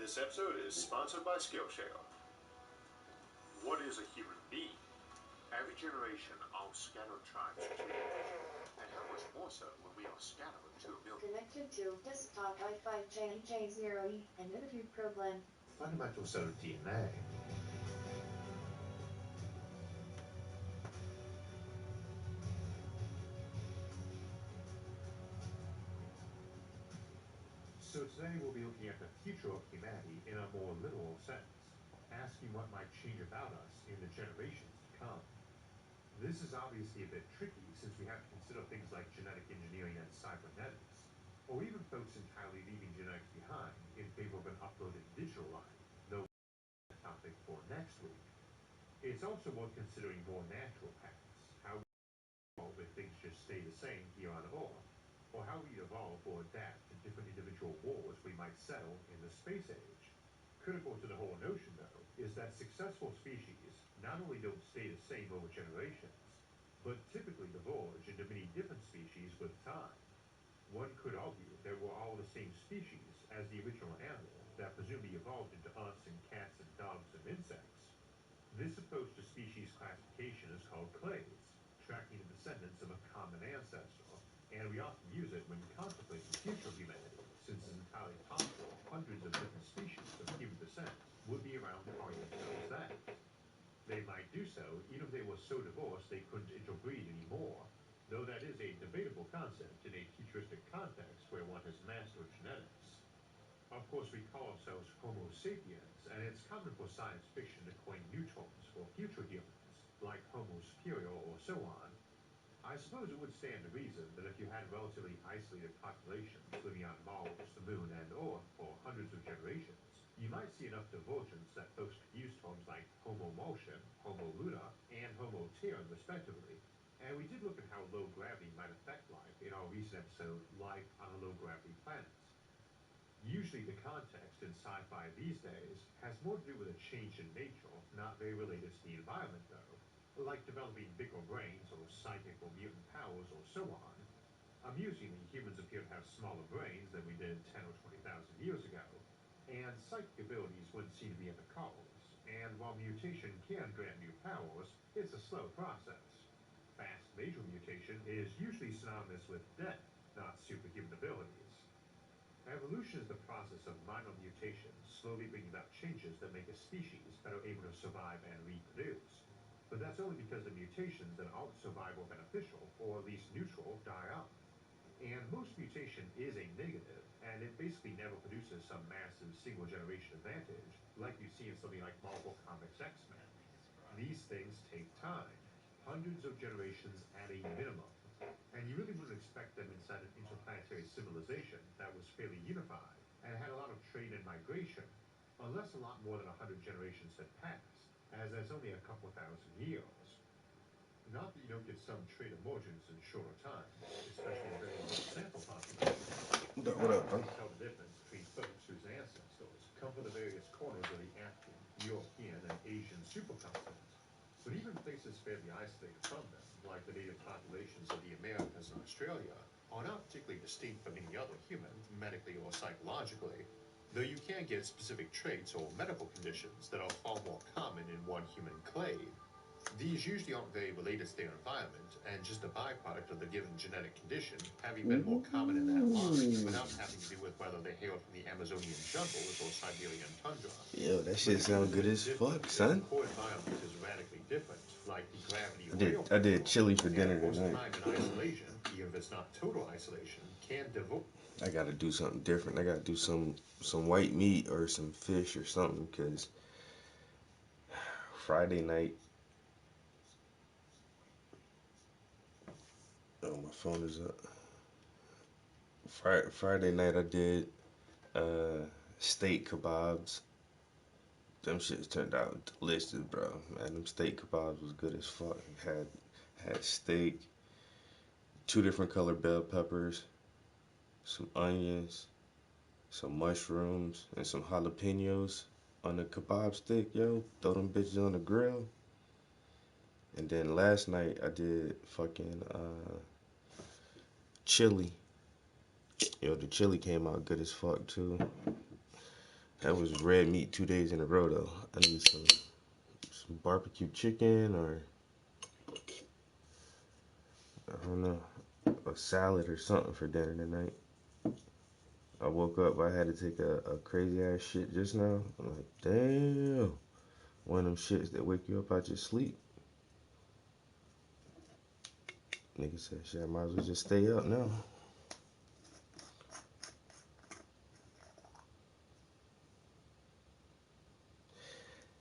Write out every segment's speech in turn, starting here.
This episode is sponsored by Skillshare. What is a human being? Every generation of scattered tribes are treated, and how much more so when we are scattered to a million. Connected to desktop Wi-Fi JJ0E and interview problem. Fundamental cell of DNA. So today we'll be looking at the future of humanity in a more literal sense, asking what might change about us in the generations to come. This is obviously a bit tricky since we have to consider things like genetic engineering and cybernetics, or even folks entirely leaving genetics behind in favor of an uploaded digital life, though that's a topic for next week. It's also worth considering more natural paths, how we evolve if things just stay the same here on Earth, or how we evolve or adapt to different individual wars we might settle in the space age. Critical to the whole notion, though, is that successful species not only don't stay the same over generations, but typically diverge into many different species with time. One could argue that we're all the same species as the original animal that presumably evolved into us and cats and dogs and insects. This approach to species classification is called clades, tracking the descendants of a common ancestor, and we often use it when contemplating the future of humanity, since it's entirely possible hundreds of different species of human descent would be around calling themselves that. They might do so even if they were so divorced they couldn't interbreed anymore, though that is a debatable concept in a futuristic context where one has mastered genetics. Of course, we call ourselves Homo sapiens, and it's common for science fiction to coin new terms for future humans, like Homo superior or so on. I suppose it would stand to reason that if you had relatively isolated populations living on Mars, the Moon, and Earth for hundreds of generations, you might see enough divergence that folks could use terms like Homo Martian, Homo Lunar, and Homo Terran respectively. And we did look at how low gravity might affect life in our recent episode, Life on a Low Gravity Planet. Usually the context in sci-fi these days has more to do with a change in nature, not very related to the environment though, like developing bigger brains or psychic or mutant powers or so on. Amusingly, humans appear to have smaller brains than we did 10 or 20,000 years ago, and psychic abilities wouldn't seem to be in the cards. And while mutation can grant new powers, it's a slow process. Fast major mutation is usually synonymous with death, not superhuman abilities. Evolution is the process of minor mutations slowly bringing about changes that make a species better able to survive and reproduce. But that's only because the mutations that aren't survival beneficial, or at least neutral, die off. And most mutation is a negative, and it basically never produces some massive single generation advantage, like you see in something like Marvel Comics X-Men. These things take time, hundreds of generations at a minimum, and you really wouldn't expect them inside an interplanetary civilization that was fairly unified and had a lot of trade and migration, unless a lot more than 100 generations had passed, as that's only a couple thousand years. Not that you don't get some trade emergence in shorter time, especially in very low sample populations. What up, bro? Tell the difference between folks whose ancestors come from the various corners of the African, European, and Asian supercontinent. But even places fairly isolated from them, like the native populations of the Americas and Australia, are not particularly distinct from any other human, medically or psychologically, though you can get specific traits or medical conditions that are far more common in one human clade. These usually aren't very related to their environment, and just a byproduct of the given genetic condition, having been more common in that line, without having to do with whether they hail from the Amazonian jungles or Siberian tundra. Yo, that shit sound good as fuck, son. The core environment is radically different, like the gravity of I did chili for dinner and tonight. time in isolation, even if it's not total isolation, can devote. I gotta do something different. I gotta do some white meat or some fish or something, cause Friday night. Oh, my phone is up. Friday night I did steak kebabs. Them shits turned out delicious, bro. Man, them steak kebabs was good as fuck. Had steak, 2 different colored bell peppers, some onions, some mushrooms, and some jalapenos on the kebab stick, yo. Throw them bitches on the grill. And then last night I did fucking chili. Yo, the chili came out good as fuck too. That was red meat 2 days in a row though. I need some barbecue chicken or I don't know, a salad or something for dinner tonight. I woke up, I had to take a crazy ass shit just now. I'm like, damn. One of them shits that wake you up out your sleep. Nigga said, shit, I might as well just stay up now.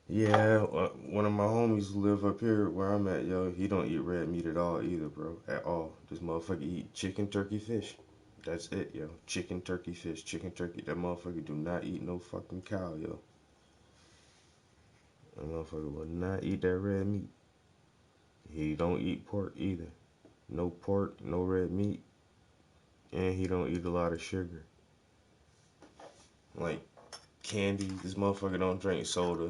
Yeah, one of my homies who live up here where I'm at, yo, he don't eat red meat at all either, bro. At all. This motherfucker eat chicken, turkey, fish. That's it, yo. Chicken, turkey, fish, chicken, turkey. That motherfucker do not eat no fucking cow, yo. That motherfucker will not eat that red meat. He don't eat pork either. No pork, no red meat, and he don't eat a lot of sugar. Like candy, this motherfucker don't drink soda.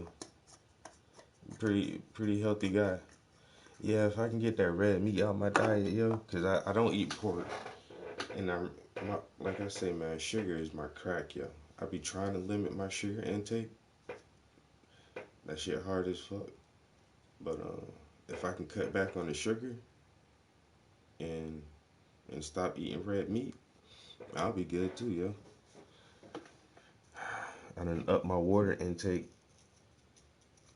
Pretty healthy guy. Yeah, if I can get that red meat out my diet, yo, cause I don't eat pork, and like I say, man, sugar is my crack, yo. I be trying to limit my sugar intake. That shit hard as fuck. But if I can cut back on the sugar and stop eating red meat, I'll be good too, yo. I done up my water intake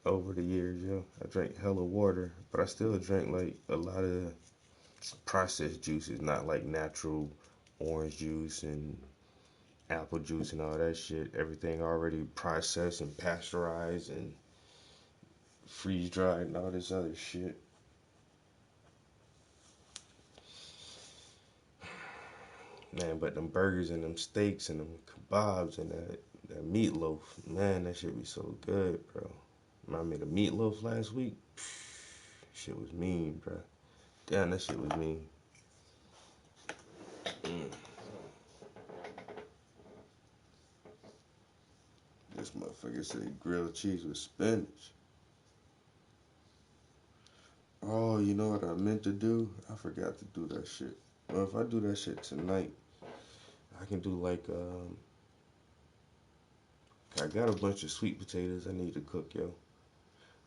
over the years, yo. I drank hella water, but I still drink like a lot of processed juices, not like natural orange juice and apple juice and all that shit. Everything already processed and pasteurized and freeze dried and all this other shit. Man, but them burgers and them steaks and them kebabs and that meatloaf, man, that shit be so good, bro. I made a meatloaf last week. Shit was mean, bro. Damn, that shit was mean. This motherfucker said grilled cheese with spinach. Oh, you know what I meant to do? I forgot to do that shit. Well, if I do that shit tonight, I can do like I got a bunch of sweet potatoes I need to cook, yo.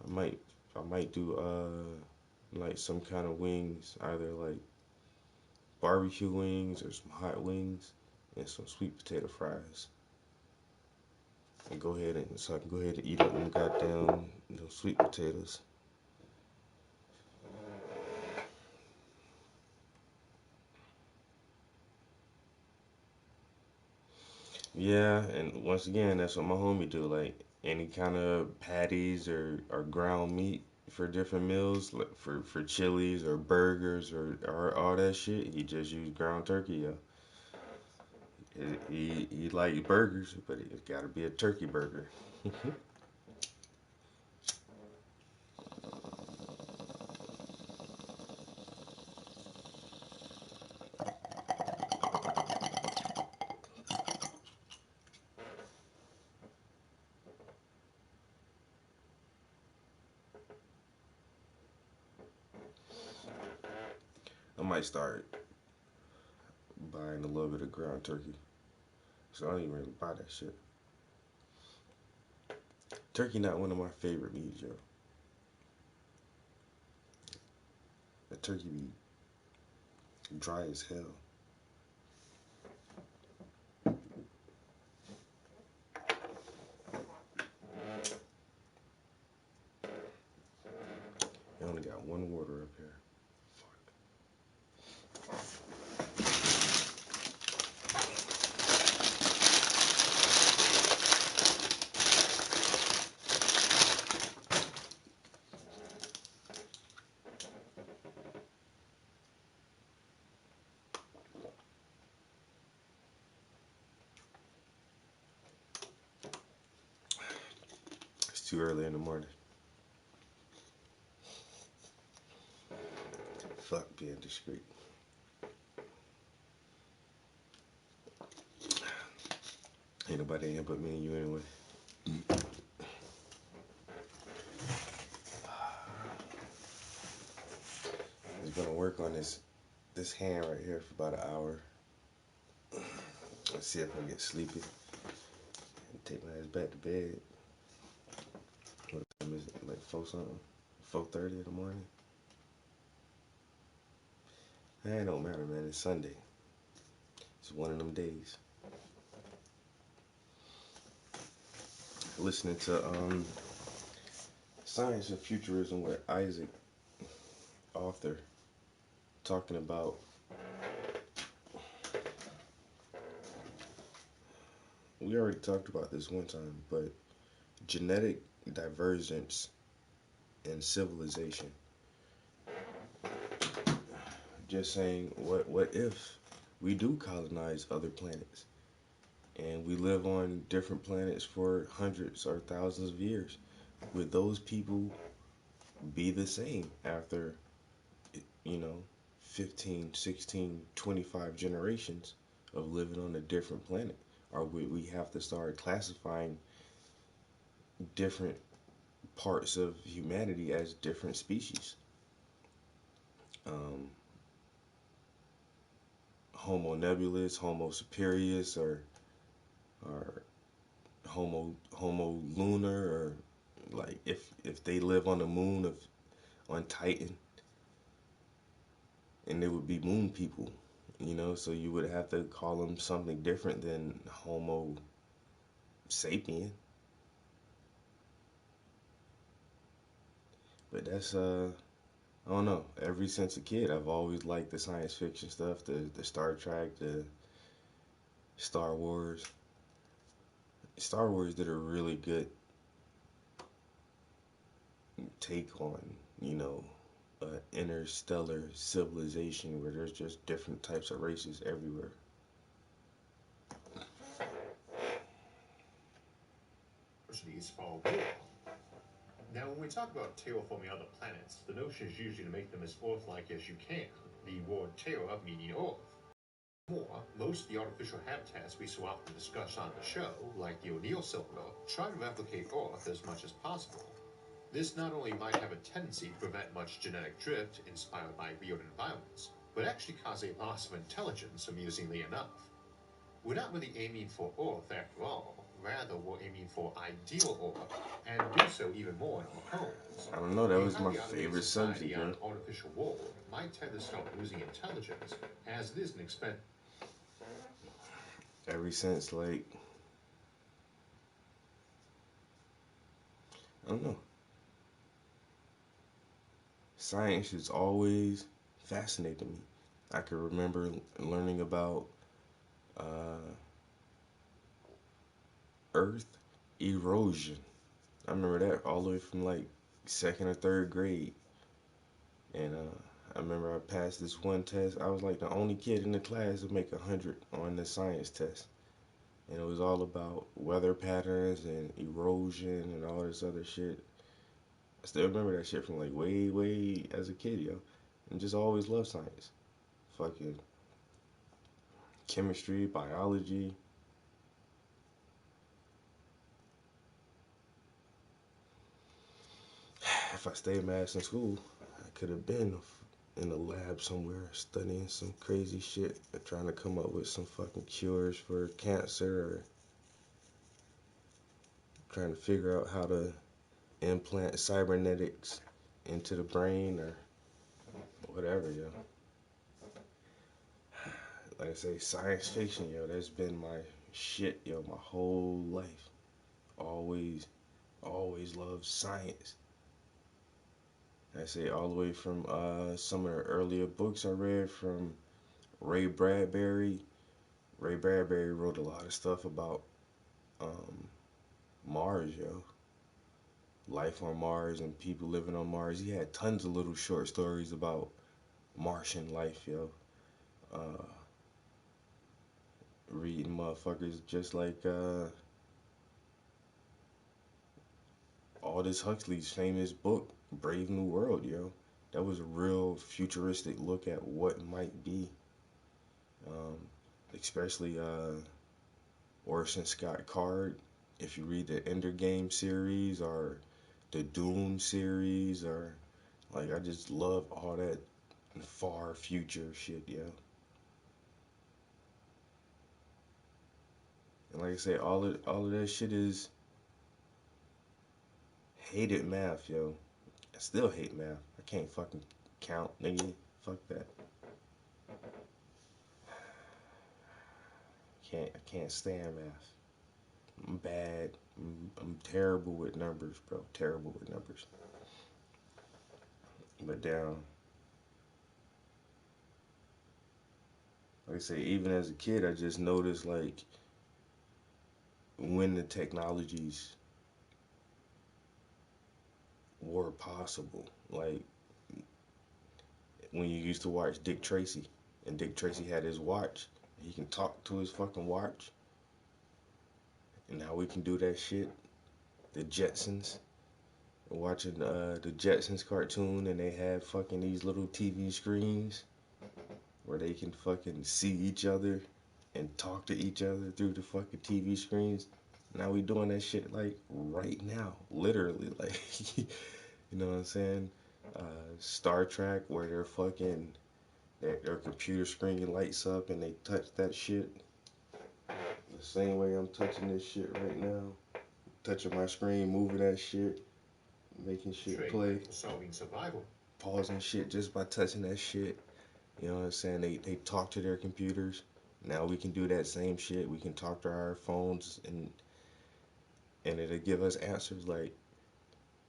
I might do like some kind of wings, either like barbecue wings or some hot wings and some sweet potato fries. And so I can go ahead and eat up them goddamn sweet potatoes. Yeah, and once again, that's what my homie do. Like any kind of patties or ground meat for different meals, like for chilies or burgers or all that shit. He just use ground turkey. Yeah, he like burgers, but it got to be a turkey burger. I might start buying a little bit of ground turkey, so I don't even really buy that shit. Turkey not one of my favorite meats, yo. The turkey be dry as hell. I only got one water up here. It's too early in the morning. Fuck being discreet. Ain't nobody in here but me and you anyway. I was gonna work on this hand right here for about an hour. Let's see if I get sleepy and take my ass back to bed. What time is it? Like 4 something? 4:30 in the morning? It don't matter, man. It's Sunday. It's one of them days. Listening to Science and Futurism with Isaac, author, talking about we already talked about this one time, but genetic divergence in civilization. Just saying, what if we do colonize other planets and we live on different planets for hundreds or thousands of years? Would those people be the same after, you know, 15, 16, 25 generations of living on a different planet? Or would we have to start classifying different parts of humanity as different species? Um, Homo nebulis, Homo superius, or Homo lunar, or like if they live on the moon of on Titan, and they would be moon people, you know, so you would have to call them something different than Homo sapien. But that's I don't know. Ever since a kid, I've always liked the science fiction stuff, the Star Trek, the Star Wars. Star Wars did a really good take on, you know, interstellar civilization where there's just different types of races everywhere. Universities are war. Now, when we talk about terraforming other planets, the notion is usually to make them as Earth-like as you can, the word terra meaning Earth. More, most of the artificial habitats we so often discuss on the show, like the O'Neill cylinder, try to replicate Earth as much as possible. This not only might have a tendency to prevent much genetic drift inspired by weird environments, but actually cause a loss of intelligence, amusingly enough. We're not really aiming for Earth after all, rather we're aiming for ideal Earth, and do so even more in our homes. I don't know, that A was my highly automated favorite society subject, on bro. an artificial world might tend to start losing intelligence, as it is an expensive. Ever since, like, I don't know, science has always fascinated me. I can remember learning about uh, Earth erosion. I remember that all the way from like second or third grade. And I remember I passed this one test. I was like the only kid in the class to make 100 on the science test. And it was all about weather patterns and erosion and all this other shit. I still remember that shit from like way, way as a kid, yo. And just always loved science. Fucking chemistry, biology. If I stayed my ass in school, I could have been in a lab somewhere studying some crazy shit, trying to come up with some fucking cures for cancer, or trying to figure out how to implant cybernetics into the brain or whatever, yo. Like I say, science fiction, yo, that's been my shit, yo, my whole life. Always, always loved science. I say all the way from some of the earlier books I read from Ray Bradbury. Ray Bradbury wrote a lot of stuff about um, Mars, yo. Life on Mars and people living on Mars. He had tons of little short stories about Martian life, yo. Uh, Reading motherfuckers just like Aldous Huxley's famous book, Brave New World, yo. That was a real futuristic look at what might be. Um, Especially Orson Scott Card. If you read the Ender Game series or the Doom series, or like, I just love all that far future shit, yo. And like like I say, all of that shit is hated math, yo. I still hate math. I can't fucking count, nigga. Fuck that. I can't stand math. I'm bad. I'm terrible with numbers, bro. Terrible with numbers. But down, like I say, even as a kid, I just noticed like when the technologies were possible. Like when you used to watch Dick Tracy, and Dick Tracy had his watch, he can talk to his fucking watch, and now we can do that shit. The Jetsons, watching the Jetsons cartoon, and they had fucking these little TV screens where they can fucking see each other and talk to each other through the fucking TV screens. Now we doing that shit like right now, literally, like you know what I'm saying? Star Trek, where they're fucking their computer screen lights up and they touch that shit the same way I'm touching this shit right now, touching my screen, moving that shit, making shit play, solving survival, pausing shit just by touching that shit. You know what I'm saying? They talk to their computers. Now we can do that same shit. We can talk to our phones and it'll give us answers like,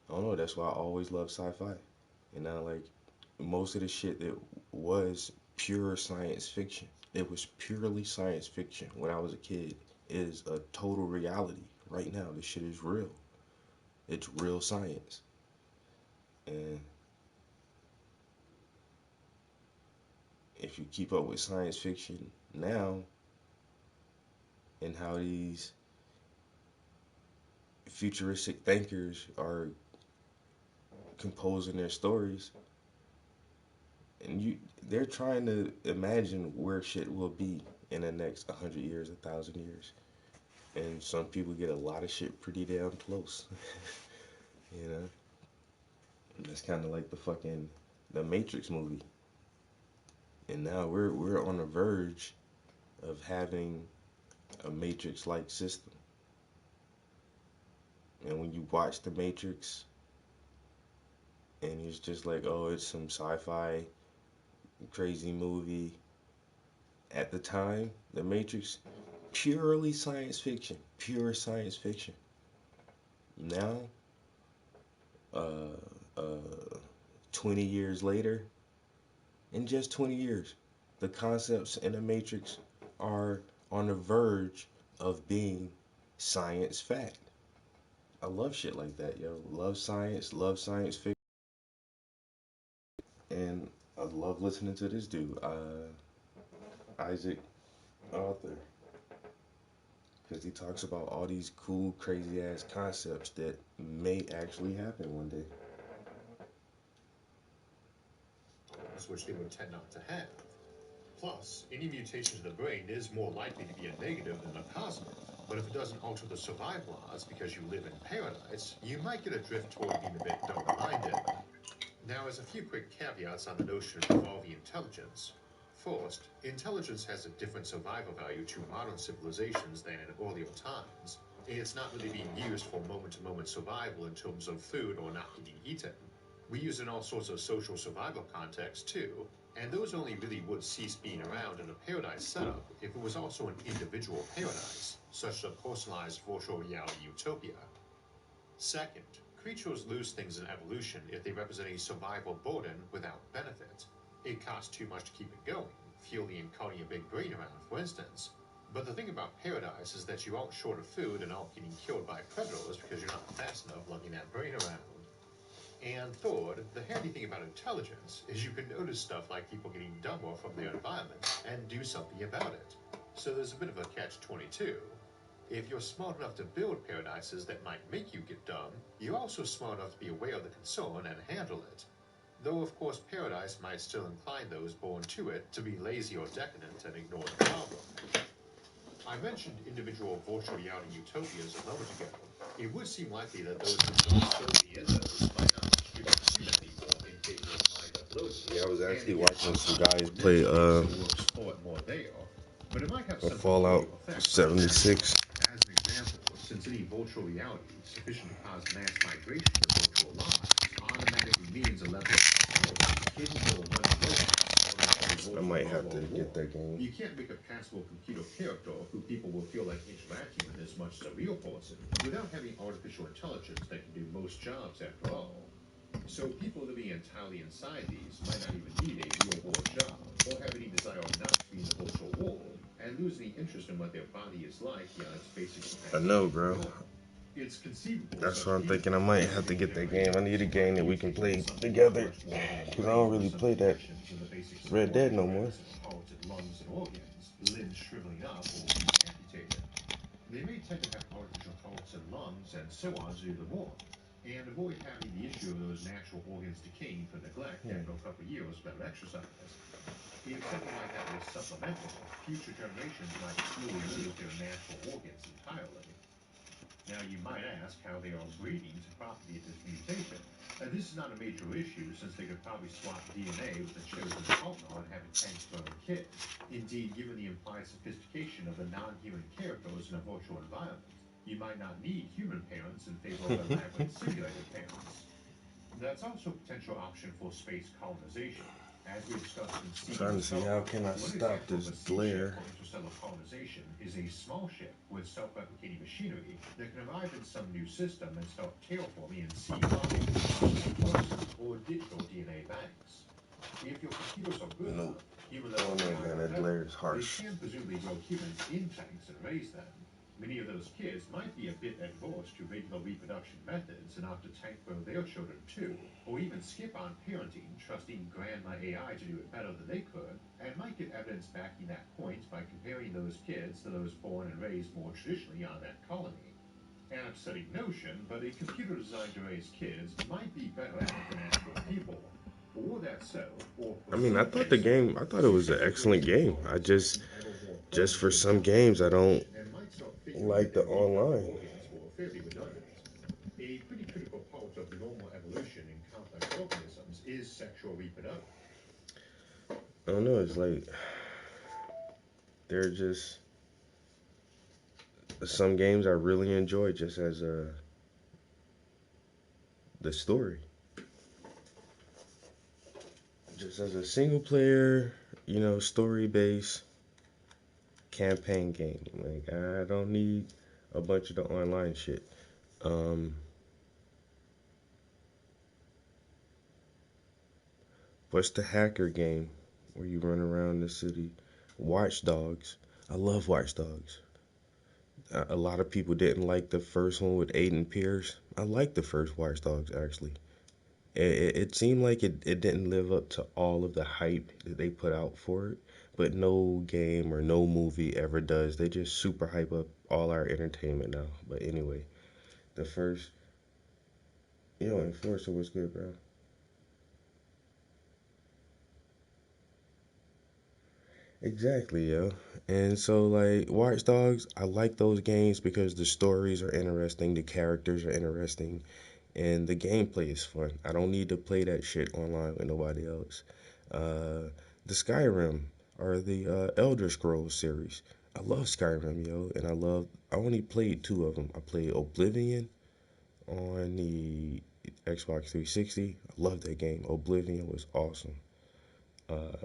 I don't know, that's why I always love sci-fi. And now like most of the shit that was pure science fiction, it was purely science fiction when I was a kid, is a total reality. Right now, this shit is real. It's real science. And if you keep up with science fiction now and how these futuristic thinkers are composing their stories, and they're trying to imagine where shit will be in the next 100 years, 1,000 years, and some people get a lot of shit pretty damn close. You know, and that's kind of like the Matrix movie, and now we're on the verge of having a Matrix-like system. And when you watch the Matrix, and it's just like, oh, it's some sci-fi crazy movie. At the time, the Matrix, purely science fiction, pure science fiction. Now, uh, uh, 20 years later, in just 20 years, the concepts in the Matrix are on the verge of being science fact. I love shit like that, yo. Love science fiction, and I love listening to this dude, Isaac Arthur, because he talks about all these cool, crazy ass concepts that may actually happen one day. which they would tend not to have. Plus, any mutation to the brain is more likely to be a negative than a positive. But if it doesn't alter the survival odds because you live in paradise, you might get a drift toward being a bit double-minded. Now, as a few quick caveats on the notion of evolving intelligence. First, intelligence has a different survival value to modern civilizations than in earlier times. It's not really being used for moment-to-moment survival in terms of food or not getting eaten. We use it in all sorts of social survival contexts too, and those only really would cease being around in a paradise setup if it was also an individual paradise, such as a personalized virtual reality utopia. Second, creatures lose things in evolution if they represent a survival burden without benefit. It costs too much to keep it going, fueling and carting a big brain around, for instance. But the thing about paradise is that you aren't short of food and aren't getting killed by predators because you're not fast enough lugging that brain around. And third, the handy thing about intelligence is you can notice stuff like people getting dumber from their environment and do something about it. So there's a bit of a catch-22. If you're smart enough to build paradises that might make you get dumb, you're also smart enough to be aware of the concern and handle it. Though, of course, paradise might still incline those born to it to be lazy or decadent and ignore the problem. I mentioned individual virtual reality utopias a moment ago. It would seem likely that those who don't so be in those might not contribute too many more in favor of mind uploading. Yeah, I was actually watching some guys play But it might have something Fallout to effect 76. as since any virtual reality sufficient to cause mass migration of virtual lives automatically means a level of technology capable of running robots out of every I virtual might have to world war. get that game. You can't make a passable computer character who people will feel like interacting with as much as a real person without having artificial intelligence that can do most jobs after all. So people living entirely inside these might not even need a real-world job or have any desire not to be in the virtual world and lose any interest in what their body is like beyond its basic I know, compensation bro. for normal. It's conceivable That's such what I'm people thinking. I might have to get that game. I need a game that we can play together. Because I don't really play that Red Dead no more. Heart and lungs and organs, limbs shriveling up or being amputated. They may tend to have artificial hearts and lungs and so on to do the work, and avoid having the issue of those natural organs decaying from neglect after a couple of years without exercise. If something like that was supplemental, future generations might slowly lose their natural organs entirely. Now you might ask how they are breeding to propagate this mutation. This is not a major issue since they could probably swap DNA with a chosen partner and have a tank-burn kid. Indeed, given the implied sophistication of the non-human characters in a virtual environment, you might not need human parents in favor of elaborate simulated parents. That's also a potential option for space colonization. As we discussed in I'm trying to see how can I one stop example of this a sea ship glare. for interstellar colonization is a small ship with self-replicating machinery that can arrive in some new system and start terraforming and seed farming possible person or digital DNA banks. If your computers are good Nope. enough, human Oh level no, AI man, or that better, glare is they harsh. can presumably grow humans in tanks and raise them. Many of those kids might be a bit adverse to regular reproduction methods and opt to tank burn their children too, or even skip on parenting, trusting grandma AI to do it better than they could, and might get evidence backing that point by comparing those kids to those born and raised more traditionally on that colony. An upsetting notion, but a computer designed to raise kids might be better at it than actual people. Or that so, or I mean, I thought the so, game, I thought it was an excellent game. I just for some games, I don't and might start figuring like that the their reproductive online. organs were fairly redundant. A pretty critical part of normal evolution in complex organisms is sexual reproduction. I don't know. It's like they're just some games I really enjoy just as the story, just as a single player, story based campaign game. Like I don't need a bunch of the online shit. Um, what's the hacker game where you run around the city? Watch Dogs. I love Watch Dogs. A lot of people didn't like the first one with Aiden Pierce. I like the first Watch Dogs actually. It seemed like it didn't live up to all of the hype that they put out for it, but no game or no movie ever does. They just super hype up all our entertainment now. But anyway, the first, Enforcer was good, bro. Exactly, yo. And so, like, Watch Dogs, I like those games because the stories are interesting, the characters are interesting, and the gameplay is fun. I don't need to play that shit online with nobody else. The Skyrim or the Elder Scrolls series. I love Skyrim, yo, and I only played two of them. I played Oblivion on the Xbox 360. I love that game. Oblivion was awesome. Uh,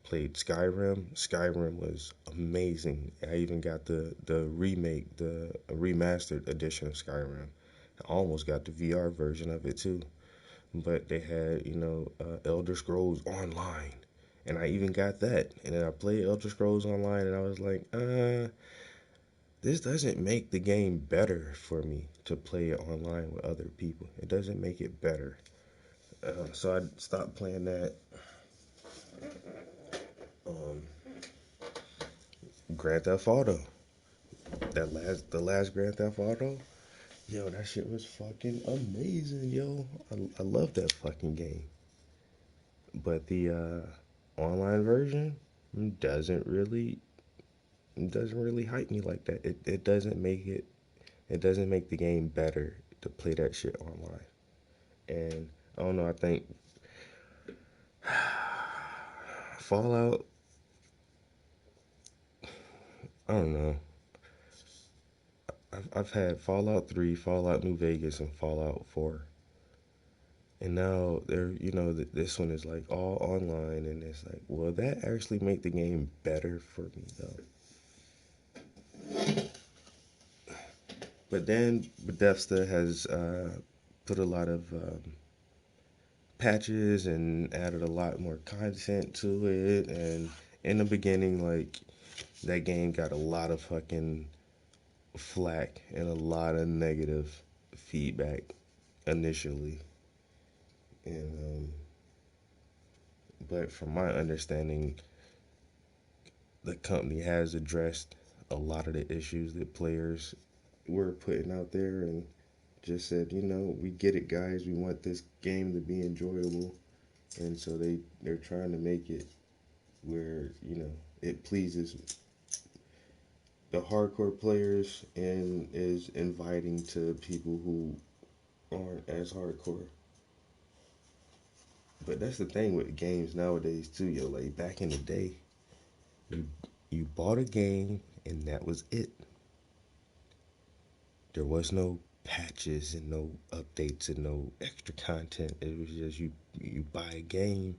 Played Skyrim. Skyrim was amazing. I even got the remake, the remastered edition of Skyrim. I almost got the VR version of it too. But they had, Elder Scrolls Online. And I even got that. And then I played Elder Scrolls Online and I was like, this doesn't make the game better for me to play it online with other people. It doesn't make it better. So I stopped playing that. Um, Grand Theft Auto. The last Grand Theft Auto. Yo, that shit was fucking amazing, yo. I love that fucking game. But the online version doesn't really doesn't really hype me like that. It doesn't make it doesn't make the game better to play that shit online. And I don't know, I think Fallout, I don't know. I've had Fallout 3, Fallout New Vegas, and Fallout 4. And now this one is like all online, and it's like, will that actually make the game better for me though? But then Bethesda has put a lot of patches and added a lot more content to it. And in the beginning, like that game got a lot of fucking flack and a lot of negative feedback initially. And but from my understanding, the company has addressed a lot of the issues that players were putting out there and just said, we get it, guys. We want this game to be enjoyable, and so they're trying to make it where it pleases the hardcore players and is inviting to people who aren't as hardcore. But that's the thing with games nowadays too, yo. Like back in the day, you you bought a game and that was it. There was no patches and no updates and no extra content. It was just you buy a game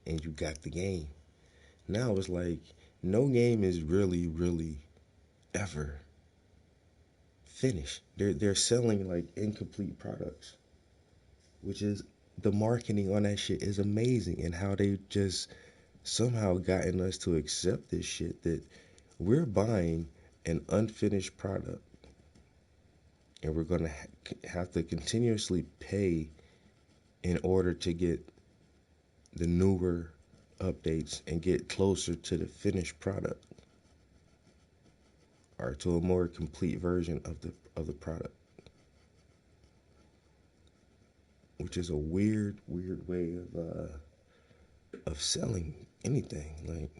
and you got the game. Now it's like no game is really ever finished. They're selling like incomplete products, which is the marketing on that shit is amazing, and how they just somehow gotten us to accept this shit that we're buying an unfinished product and we're going to have to continuously pay in order to get the newer updates and get closer to the finished product or to a more complete version of the product, which is a weird way of selling anything. Like,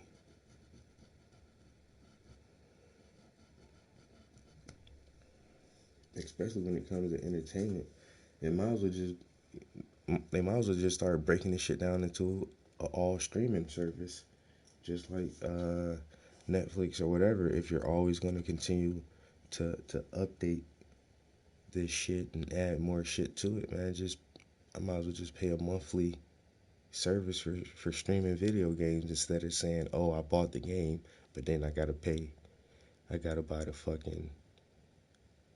especially when it comes to entertainment, they might as well just start breaking this shit down into a all streaming service, just like Netflix or whatever. If you're always going to continue to update this shit and add more shit to it, man, I might as well just pay a monthly service for streaming video games instead of saying, oh, I bought the game, but then I gotta buy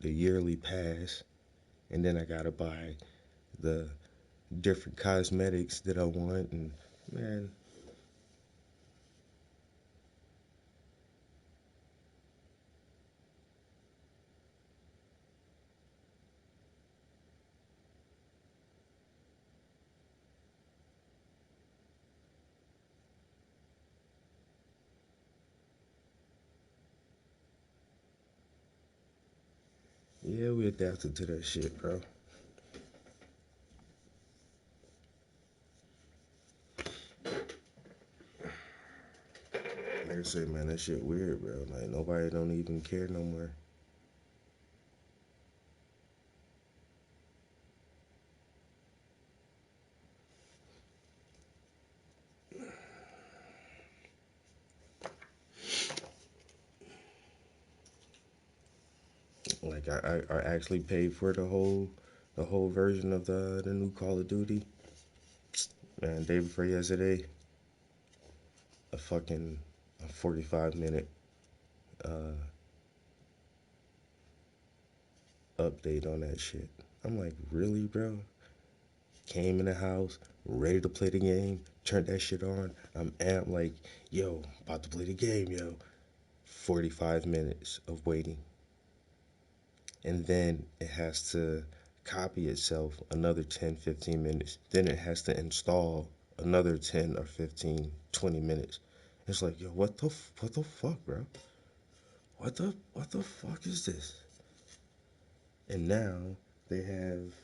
the yearly pass, and then I gotta buy the different cosmetics that I want, and man, yeah, we adapted to that shit, bro. Like I say, man, that shit weird, bro. Like nobody don't even care no more. Like I actually paid for the whole version of the new Call of Duty. Man, day before yesterday, a 45-minute uh, update on that shit. I'm like, really, bro? Came in the house, ready to play the game, turned that shit on. I'm amped, like, yo, about to play the game, yo. 45 minutes of waiting. And then it has to copy itself another 10, 15 minutes. Then it has to install another 10 or 15, 20 minutes. It's like, yo, what the fuck, bro? What the fuck is this? And now they have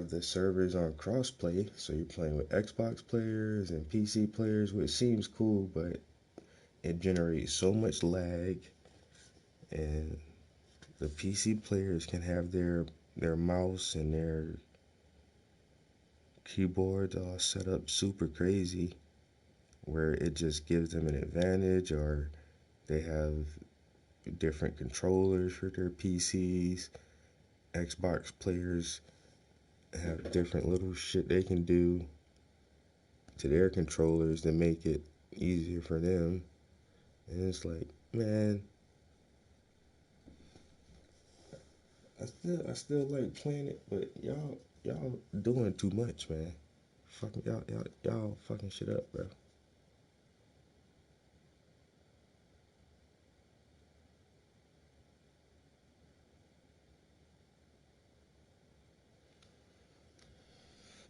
the servers on crossplay, so you're playing with Xbox players and PC players, which seems cool, but it generates so much lag, and the PC players can have their mouse and their keyboards all set up super crazy, where it just gives them an advantage, or they have different controllers for their PCs. Xbox players have different little shit they can do to their controllers to make it easier for them. And it's like, man, I still like playing it, but y'all doing too much, man. Fucking y'all fucking shit up, bro.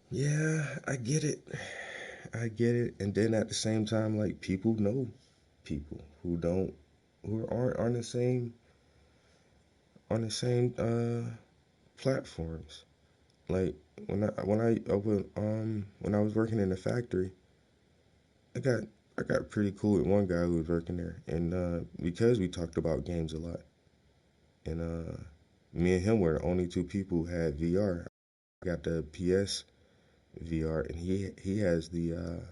Yeah, I get it. I get it. And then at the same time, like people know people who don't who aren't on the same platforms. Like when I was working in the factory, I got I got pretty cool with one guy who was working there, and because we talked about games a lot, and me and him were the only two people who had VR. I got the PS VR, and he has the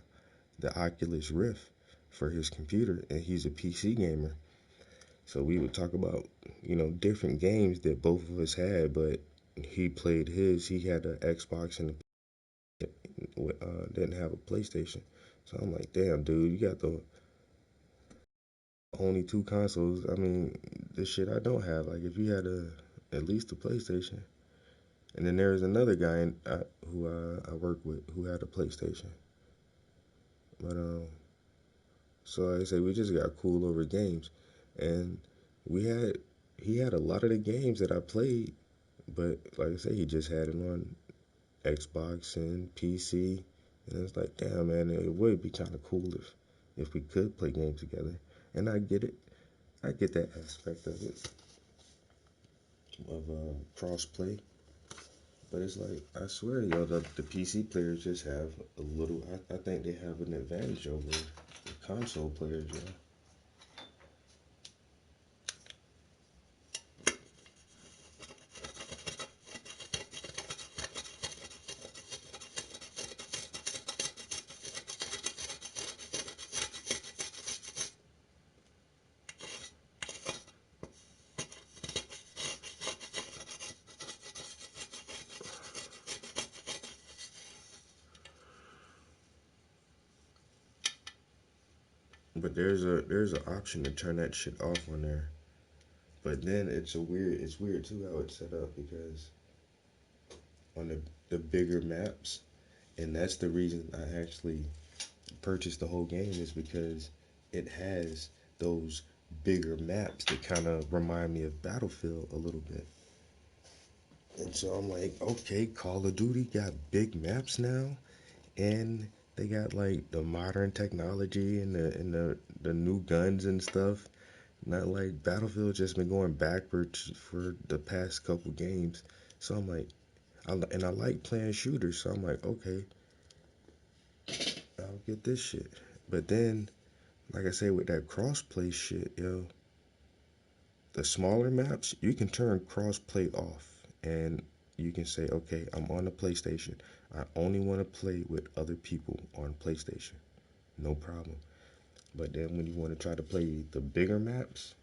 Oculus Rift for his computer, and he's a PC gamer. So we would talk about different games that both of us had, but he played his. He had an Xbox and didn't have a PlayStation. So I'm like, damn, dude, you got the only two consoles. I mean, the shit I don't have. Like, if you had at least a PlayStation. And then there was another guy who I worked with who had a PlayStation. But so like I say, we just got cool over games, and we had he had a lot of the games that I played, but like I say, he just had it on Xbox and PC, and it's like, damn, man, it would be kind of cool if we could play games together. And I get it, I get that aspect of it of cross play, but it's like I swear, the PC players just have a little. I think they have an advantage over the console players, yo. But there's an option to turn that shit off on there. But then it's weird too how it's set up because on the bigger maps, and that's the reason I actually purchased the whole game is because it has those bigger maps that kind of remind me of Battlefield a little bit. And so I'm like, okay, Call of Duty got big maps now, and they got like the modern technology and the new guns and stuff. Not like Battlefield just been going backwards for the past couple games. So I'm like, and I like playing shooters. So I'm like, okay, I'll get this shit. But then, like I say, with that crossplay shit, yo, the smaller maps, you can turn crossplay off. And you can say, okay, I'm on the PlayStation. I only want to play with other people on PlayStation. No problem. But then when you want to try to play the bigger maps,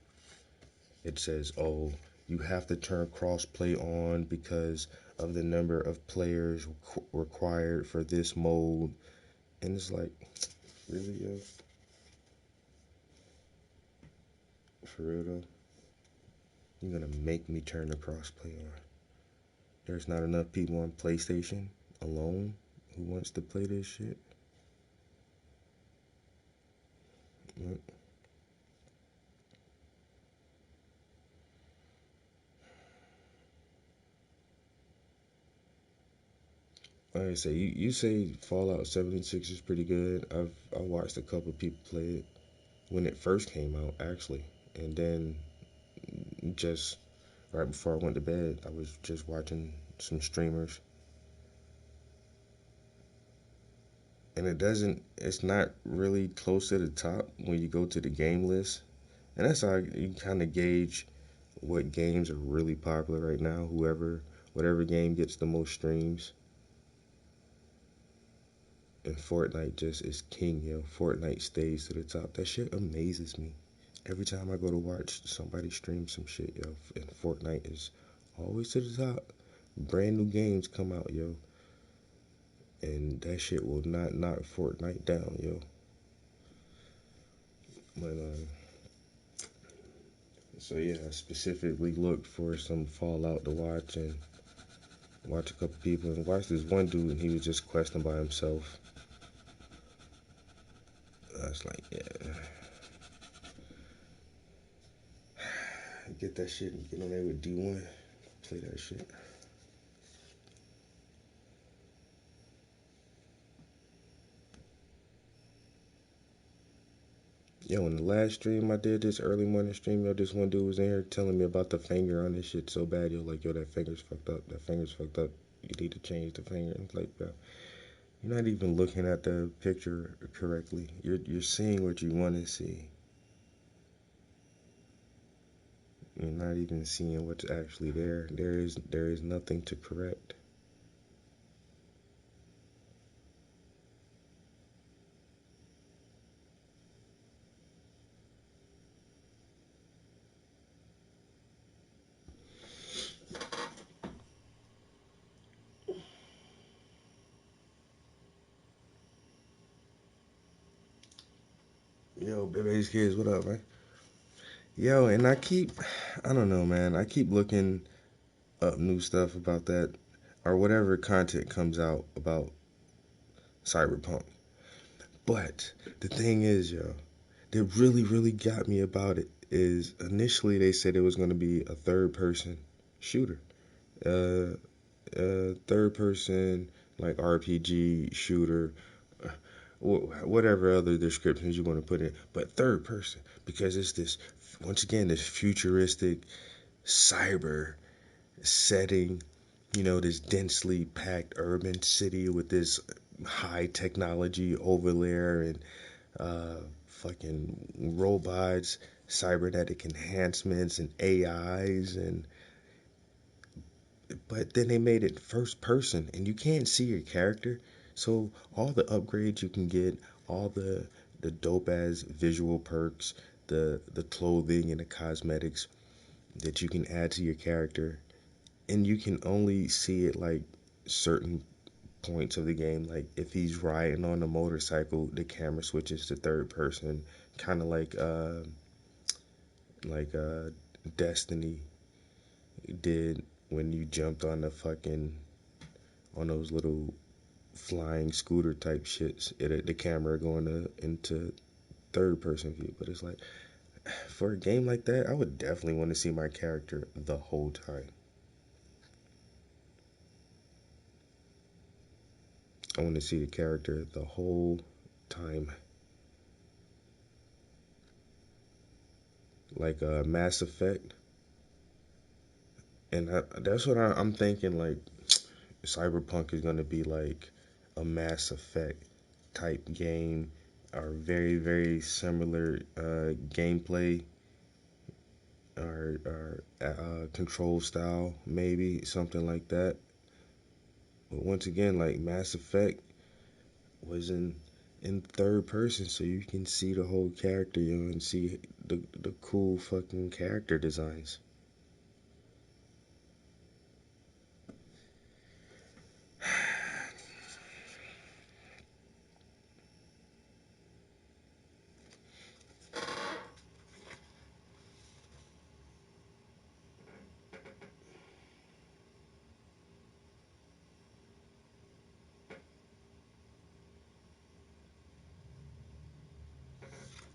it says, oh, you have to turn crossplay on because of the number of players required for this mode. And it's like, really, yo? For real, though? You're gonna make me turn the crossplay on. There's not enough people on PlayStation alone who wants to play this shit. Like I say, you say Fallout 76 is pretty good. I watched a couple people play it when it first came out, actually, and then just right before I went to bed, I was just watching some streamers, and it's not really close to the top when you go to the game list, and that's how you kind of gauge what games are really popular right now. Whatever game gets the most streams, and Fortnite just is king, yo. Fortnite stays to the top. That shit amazes me. Every time I go to watch somebody stream some shit, yo, and Fortnite is always to the top. Brand new games come out, yo, and that shit will not knock Fortnite down, yo. But so yeah, I specifically looked for some Fallout to watch and watch a couple people and watch this one dude and he was just questing by himself. I was like, yeah, get that shit and get on there with D1, play that shit. Yo, in the last stream I did, this early morning stream, yo, this one dude was in here telling me about the finger on this shit so bad, yo, like, yo, that finger's fucked up, that finger's fucked up. You need to change the finger. And it's like, bro, you're not even looking at the picture correctly. You're seeing what you want to see. You're not even seeing what's actually there. There is nothing to correct. Yo, baby's kids, what up, man? Yo, and I don't know, man. I keep looking up new stuff about that or whatever content comes out about Cyberpunk. But the thing is, yo, that really got me about it is initially they said it was going to be a third person shooter. Uh, third person like RPG shooter, whatever other descriptions you want to put in, but third person because it's this once again this futuristic cyber setting, this densely packed urban city with this high technology overlay and fucking robots, cybernetic enhancements, and AIs, and but then they made it first person, and you can't see your character. So all the upgrades you can get, all the dope ass visual perks, the clothing and the cosmetics that you can add to your character, and you can only see it like certain points of the game. Like if he's riding on a motorcycle, the camera switches to third person, kind of like Destiny did when you jumped on the fucking on those little flying scooter type shits. The camera going into third person view, but it's like for a game like that, I would definitely want to see my character the whole time. I want to see the character the whole time. Like Mass Effect, and that's what I'm thinking. Like Cyberpunk is gonna be like a Mass Effect type game, or very similar gameplay or control style, maybe something like that. But once again, like Mass Effect was in third person, so you can see the whole character, and see the cool fucking character designs.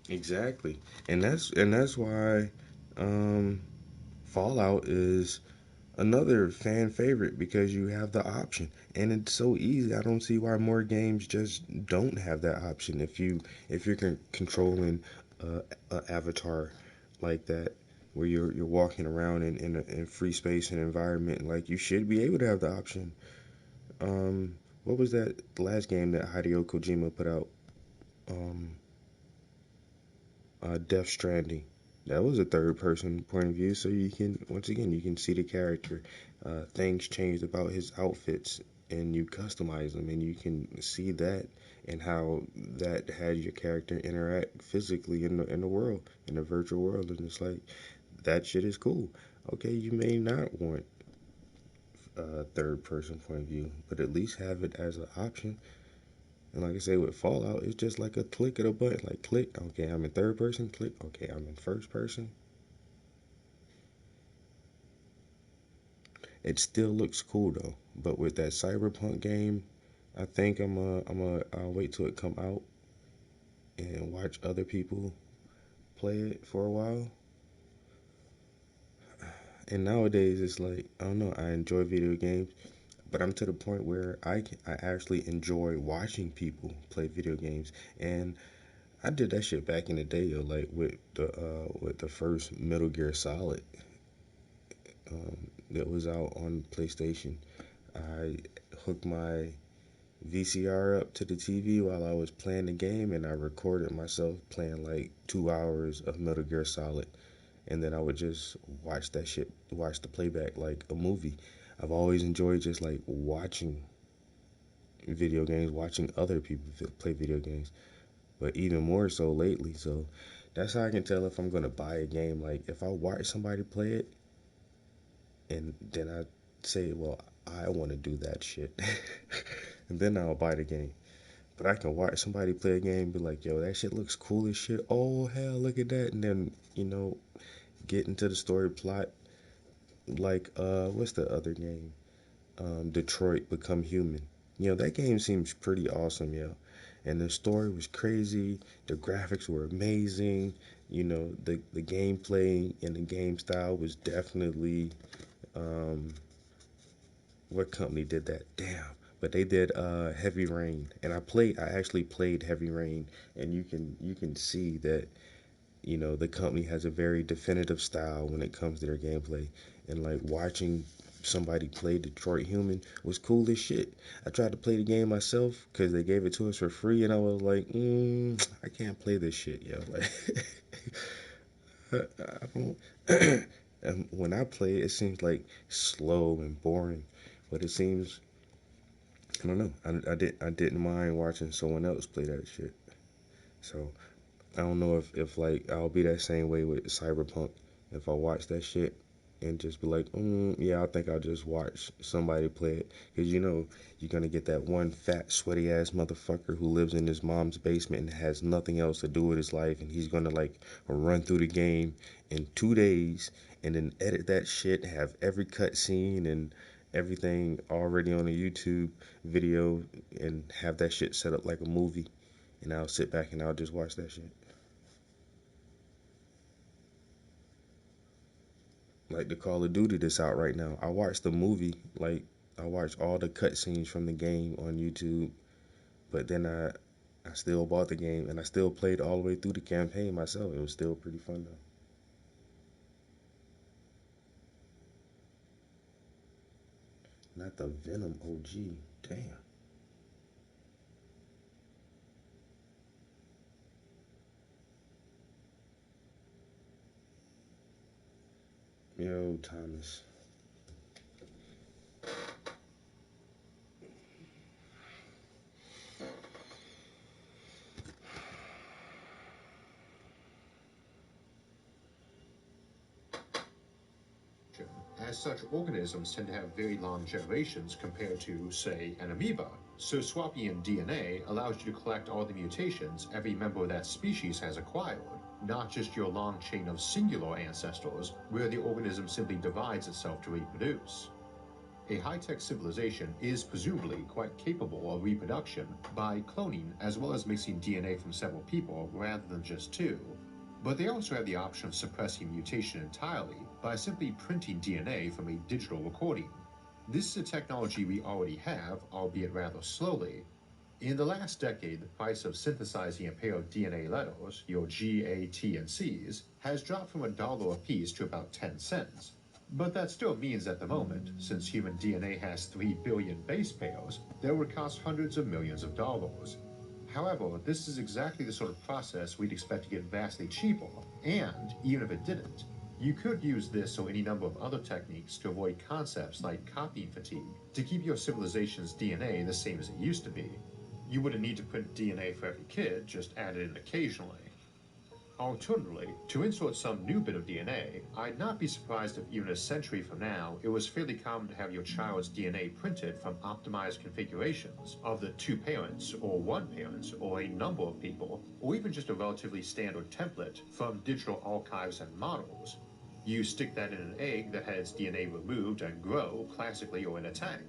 Exactly, and that's why um, Fallout is another fan favorite because you have the option, and it's so easy. I don't see why more games just don't have that option. If you're controlling a avatar like that, where you're walking around in free space and environment, like you should be able to have the option. What was that last game that Hideo Kojima put out? Um, Death Stranding. That was a third person point of view, so you can once again you can see the character. Things changed about his outfits and you customize them, and you can see that and how that had your character interact physically in the world, in the virtual world, and it's like that shit is cool. Okay, you may not want a third person point of view, but at least have it as an option. And like I say, with Fallout, it's just like a click of a button. Like, click, okay, I'm in third person. Click, okay, I'm in first person. It still looks cool though. But with that Cyberpunk game, I think I'll wait till it come out and watch other people play it for a while. And nowadays, it's like I don't know. I enjoy video games, but I'm to the point where I actually enjoy watching people play video games. And I did that shit back in the day, yo, like with the first Metal Gear Solid that was out on PlayStation. I hooked my VCR up to the TV while I was playing the game, and I recorded myself playing like 2 hours of Metal Gear Solid, and then I would just watch that shit, watch the playback like a movie. I've always enjoyed just like watching video games, watching other people play video games, but even more so lately. So that's how I can tell if I'm gonna buy a game. Like if I watch somebody play it, and then I say, well, I want to do that shit, and then I'll buy the game. But I can watch somebody play a game and be like, yo, that shit looks cool as shit. Oh, hell, look at that. And then, get into the story plot. Like, what's the other game? Detroit Become Human. That game seems pretty awesome, yo. And the story was crazy. The graphics were amazing. The gameplay and the game style was definitely, what company did that? Damn. But they did Heavy Rain, and I actually played Heavy Rain, and you can see that the company has a very definitive style when it comes to their gameplay, and like watching somebody play Detroit Human was cool as shit. I tried to play the game myself because they gave it to us for free, and I was like, I can't play this shit, yo. Like, I don't. And when I play, it seems like slow and boring, but it seems I don't know. I didn't mind watching someone else play that shit. So I don't know if like I'll be that same way with Cyberpunk. If I watch that shit and just be like, yeah, I think I'll just watch somebody play it, because you're gonna get that one fat sweaty ass motherfucker who lives in his mom's basement and has nothing else to do with his life, and he's gonna like run through the game in 2 days and then edit that shit, have every cutscene and everything already on a YouTube video, and have that shit set up like a movie, and I'll sit back and I'll just watch that shit. Like the Call of Duty that's out right now. I watched the movie, like I watched all the cutscenes from the game on YouTube, but then I still bought the game and I still played all the way through the campaign myself. It was still pretty fun though. Not the Venom OG. Damn. Yo, Thomas. As such, organisms tend to have very long generations compared to, say, an amoeba. So swapping in DNA allows you to collect all the mutations every member of that species has acquired, not just your long chain of singular ancestors, where the organism simply divides itself to reproduce. A high-tech civilization is presumably quite capable of reproduction by cloning as well as mixing DNA from several people rather than just two. But they also have the option of suppressing mutation entirely by simply printing DNA from a digital recording. This is a technology we already have, albeit rather slowly. In the last decade, the price of synthesizing a pair of DNA letters, your G, A, T, and C's, has dropped from $1 a piece to about 10 cents. But that still means at the moment, since human DNA has 3 billion base pairs, that would cost hundreds of millions of dollars. However, this is exactly the sort of process we'd expect to get vastly cheaper, and even if it didn't, You could use this or any number of other techniques to avoid concepts like copying fatigue, to keep your civilization's DNA the same as it used to be. You wouldn't need to print DNA for every kid, just add it in occasionally. Alternatively, to insert some new bit of DNA, I'd not be surprised if even a century from now, it was fairly common to have your child's DNA printed from optimized configurations of the two parents, or one parent, or a number of people, or even just a relatively standard template from digital archives and models. You stick that in an egg that had its DNA removed and grow, classically, or in a tank.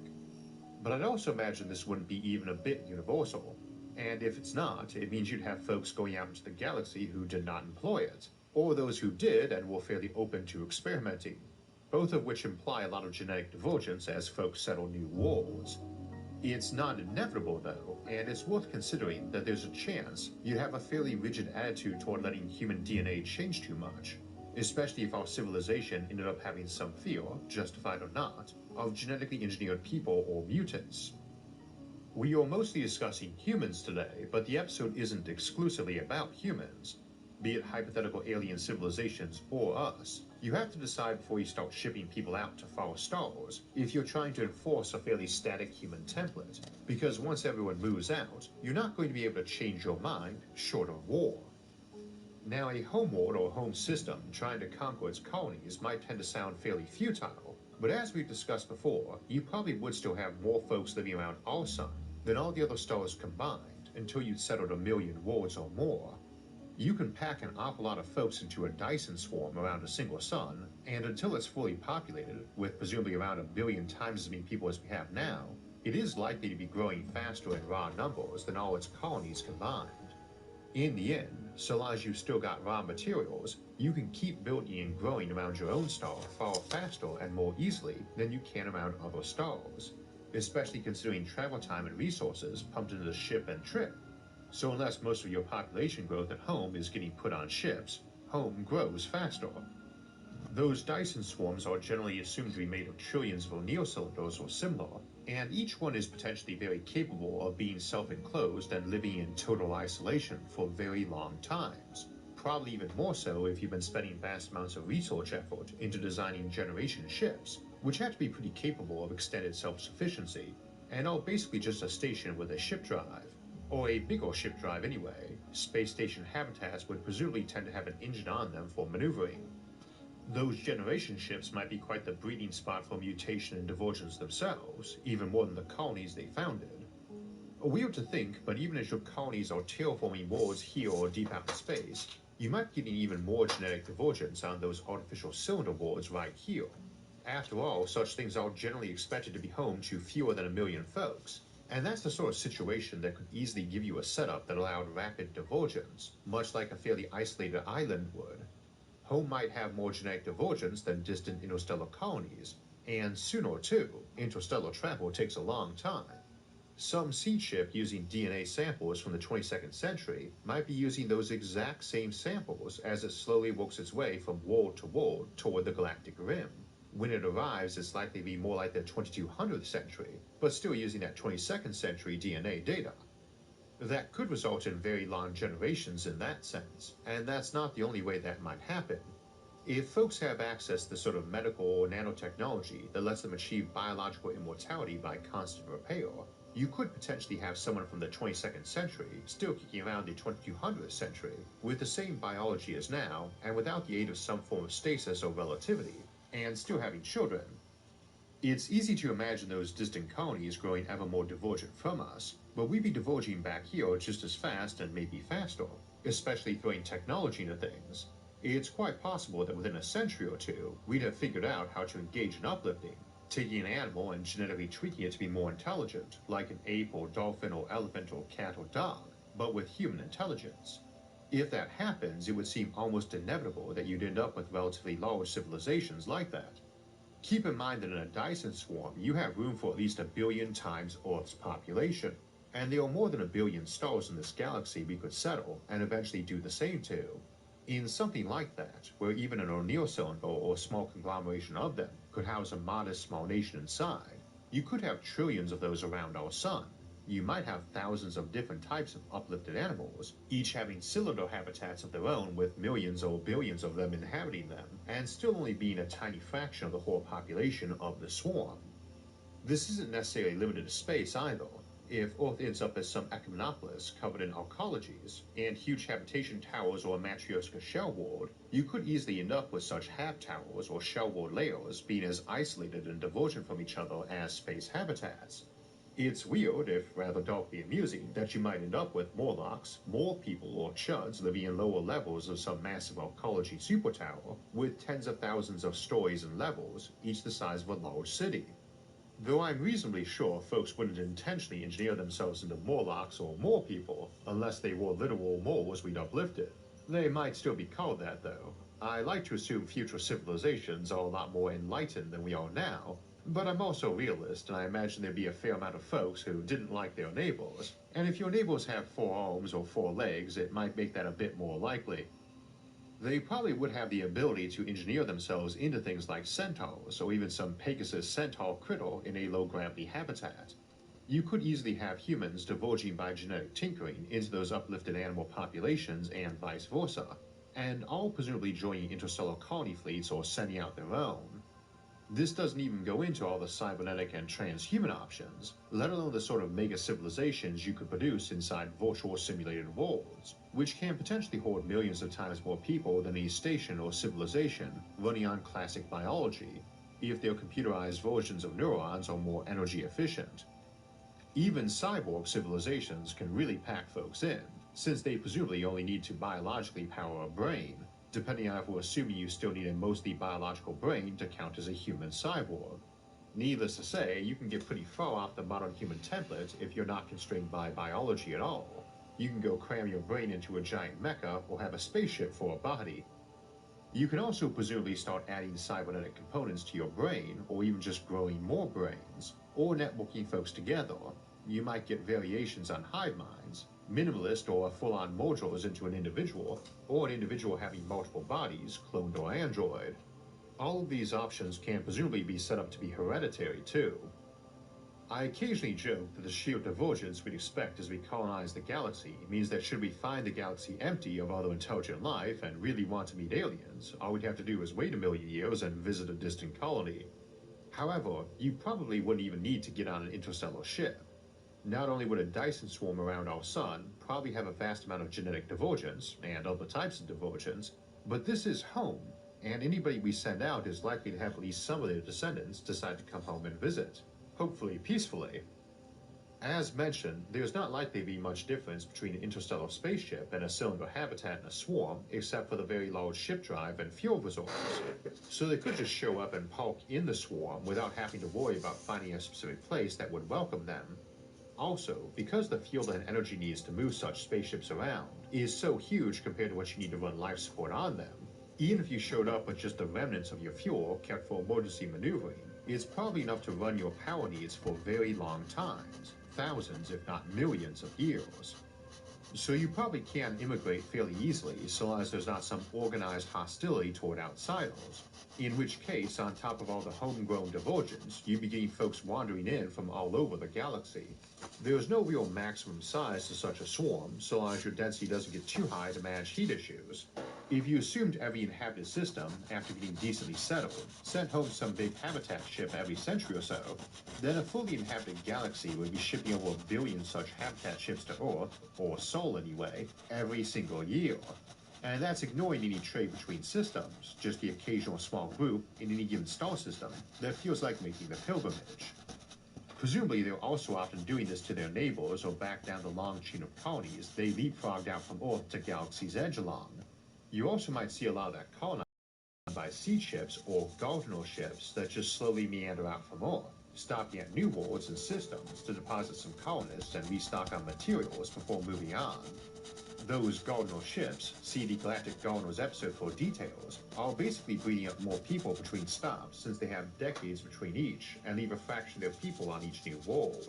But I'd also imagine this wouldn't be even a bit universal. And if it's not, it means you'd have folks going out into the galaxy who did not employ it, or those who did and were fairly open to experimenting, both of which imply a lot of genetic divergence as folks settle new worlds. It's not inevitable, though, and it's worth considering that there's a chance you'd have a fairly rigid attitude toward letting human DNA change too much, especially if our civilization ended up having some fear, justified or not, of genetically engineered people or mutants. We are mostly discussing humans today, but the episode isn't exclusively about humans. Be it hypothetical alien civilizations or us, you have to decide before you start shipping people out to far stars if you're trying to enforce a fairly static human template, because once everyone moves out, you're not going to be able to change your mind short of war. Now, a homeworld or home system trying to conquer its colonies might tend to sound fairly futile, but as we've discussed before, you probably would still have more folks living around our sun than all the other stars combined until you'd settled 1,000,000 worlds or more. You can pack an awful lot of folks into a Dyson swarm around a single sun, and until it's fully populated, with presumably around 1,000,000,000 times as many people as we have now, it is likely to be growing faster in raw numbers than all its colonies combined. In the end, so long as you've still got raw materials, you can keep building and growing around your own star far faster and more easily than you can around other stars, especially considering travel time and resources pumped into the ship and trip. So unless most of your population growth at home is getting put on ships, home grows faster. Those Dyson swarms are generally assumed to be made of trillions of O'Neill cylinders or similar, and each one is potentially very capable of being self-enclosed and living in total isolation for very long times. Probably even more so if you've been spending vast amounts of research effort into designing generation ships, which have to be pretty capable of extended self-sufficiency, and are basically just a station with a ship drive. Or a bigger ship drive anyway. Space station habitats would presumably tend to have an engine on them for maneuvering. Those generation ships might be quite the breeding spot for mutation and divergence themselves, even more than the colonies they founded. Weird to think, but even as your colonies are terraforming worlds here or deep out in space, you might be getting even more genetic divergence on those artificial cylinder worlds right here. After all, such things are generally expected to be home to fewer than 1,000,000 folks, and that's the sort of situation that could easily give you a setup that allowed rapid divergence, much like a fairly isolated island would. Home might have more genetic divergence than distant interstellar colonies, and sooner too. Interstellar travel takes a long time. Some seed ship using DNA samples from the 22nd century might be using those exact same samples as it slowly works its way from world to world toward the galactic rim. When it arrives, it's likely to be more like the 2200th century, but still using that 22nd century DNA data. That could result in very long generations in that sense, and that's not the only way that might happen. If folks have access to the sort of medical or nanotechnology that lets them achieve biological immortality by constant repair, you could potentially have someone from the 22nd century still kicking around the 2200th century with the same biology as now and without the aid of some form of stasis or relativity, and still having children. It's easy to imagine those distant colonies growing ever more divergent from us, but we'd be diverging back here just as fast and maybe faster, especially throwing technology into things. It's quite possible that within a century or two, we'd have figured out how to engage in uplifting, taking an animal and genetically tweaking it to be more intelligent, like an ape or dolphin or elephant or cat or dog, but with human intelligence. If that happens, it would seem almost inevitable that you'd end up with relatively large civilizations like that. Keep in mind that in a Dyson swarm, you have room for at least 1,000,000,000 times Earth's population, and there are more than 1,000,000,000 stars in this galaxy we could settle and eventually do the same to. In something like that, where even an O'Neill cylinder or a small conglomeration of them could house a modest small nation inside, you could have trillions of those around our sun. you might have thousands of different types of uplifted animals, each having cylinder habitats of their own with millions or billions of them inhabiting them, and still only being a tiny fraction of the whole population of the swarm. This isn't necessarily limited to space either. If Earth ends up as some echinopolis covered in arcologies and huge habitation towers or a Matryoshka shell world, you could easily end up with such hab towers or shell world layers being as isolated and divergent from each other as space habitats. It's weird, if rather darkly amusing, that you might end up with Morlocks, more people or chuds living in lower levels of some massive arcology super tower, with tens of thousands of stories and levels, each the size of a large city. Though I'm reasonably sure folks wouldn't intentionally engineer themselves into Morlocks or more people, unless they were literal moles we'd uplifted. They might still be called that, though. I like to assume future civilizations are a lot more enlightened than we are now, but I'm also a realist, and I imagine there'd be a fair amount of folks who didn't like their neighbors. And if your neighbors have 4 arms or 4 legs, it might make that a bit more likely. They probably would have the ability to engineer themselves into things like centaurs, or even some Pegasus centaur critter in a low-gravity habitat. You could easily have humans diverging by genetic tinkering into those uplifted animal populations and vice versa, and all presumably joining interstellar colony fleets or sending out their own. This doesn't even go into all the cybernetic and transhuman options, let alone the sort of mega civilizations you could produce inside virtual simulated worlds, which can potentially hold millions of times more people than any station or civilization running on classic biology, if their computerized versions of neurons are more energy efficient. Even cyborg civilizations can really pack folks in, since they presumably only need to biologically power a brain, depending on if we're assuming you still need a mostly biological brain to count as a human cyborg. Needless to say, you can get pretty far off the modern human template if you're not constrained by biology at all. You can go cram your brain into a giant mecha or have a spaceship for a body. You can also presumably start adding cybernetic components to your brain, or even just growing more brains, or networking folks together. You might get variations on hive minds, minimalist or full-on modules into an individual, or an individual having multiple bodies, cloned or android. All of these options can presumably be set up to be hereditary too. I occasionally joke that the sheer divergence we'd expect as we colonize the galaxy means that should we find the galaxy empty of other intelligent life and really want to meet aliens, all we'd have to do is wait a million years and visit a distant colony. However, you probably wouldn't even need to get on an interstellar ship. Not only would a Dyson swarm around our sun probably have a vast amount of genetic divergence, and other types of divergence, but this is home, and anybody we send out is likely to have at least some of their descendants decide to come home and visit, hopefully peacefully. As mentioned, there's not likely to be much difference between an interstellar spaceship and a cylinder habitat in a swarm, except for the very large ship drive and fuel reserves. So they could just show up and park in the swarm without having to worry about finding a specific place that would welcome them. Also, because the fuel and energy needs to move such spaceships around is so huge compared to what you need to run life support on them, even if you showed up with just the remnants of your fuel kept for emergency maneuvering, it's probably enough to run your power needs for very long times, thousands if not millions of years. So you probably can immigrate fairly easily so long as there's not some organized hostility toward outsiders, in which case, on top of all the homegrown divergence, you'd be getting folks wandering in from all over the galaxy. There's no real maximum size to such a swarm, so long as your density doesn't get too high to manage heat issues. If you assumed every inhabited system, after getting decently settled, sent home some big habitat ship every century or so, then a fully inhabited galaxy would be shipping over 1 billion such habitat ships to Earth, or Sol anyway, every single year. And that's ignoring any trade between systems, just the occasional small group in any given star system that feels like making the pilgrimage. Presumably, they're also often doing this to their neighbors or back down the long chain of colonies they leapfrogged out from Earth to galaxy's edge along. You also might see a lot of that colonized by seed ships or gardener ships that just slowly meander out from Earth, stopping at new worlds and systems to deposit some colonists and restock on materials before moving on. Those gardener ships, see the Galactic Gardeners episode for details, are basically breeding up more people between stops since they have decades between each and leave a fraction of their people on each new world.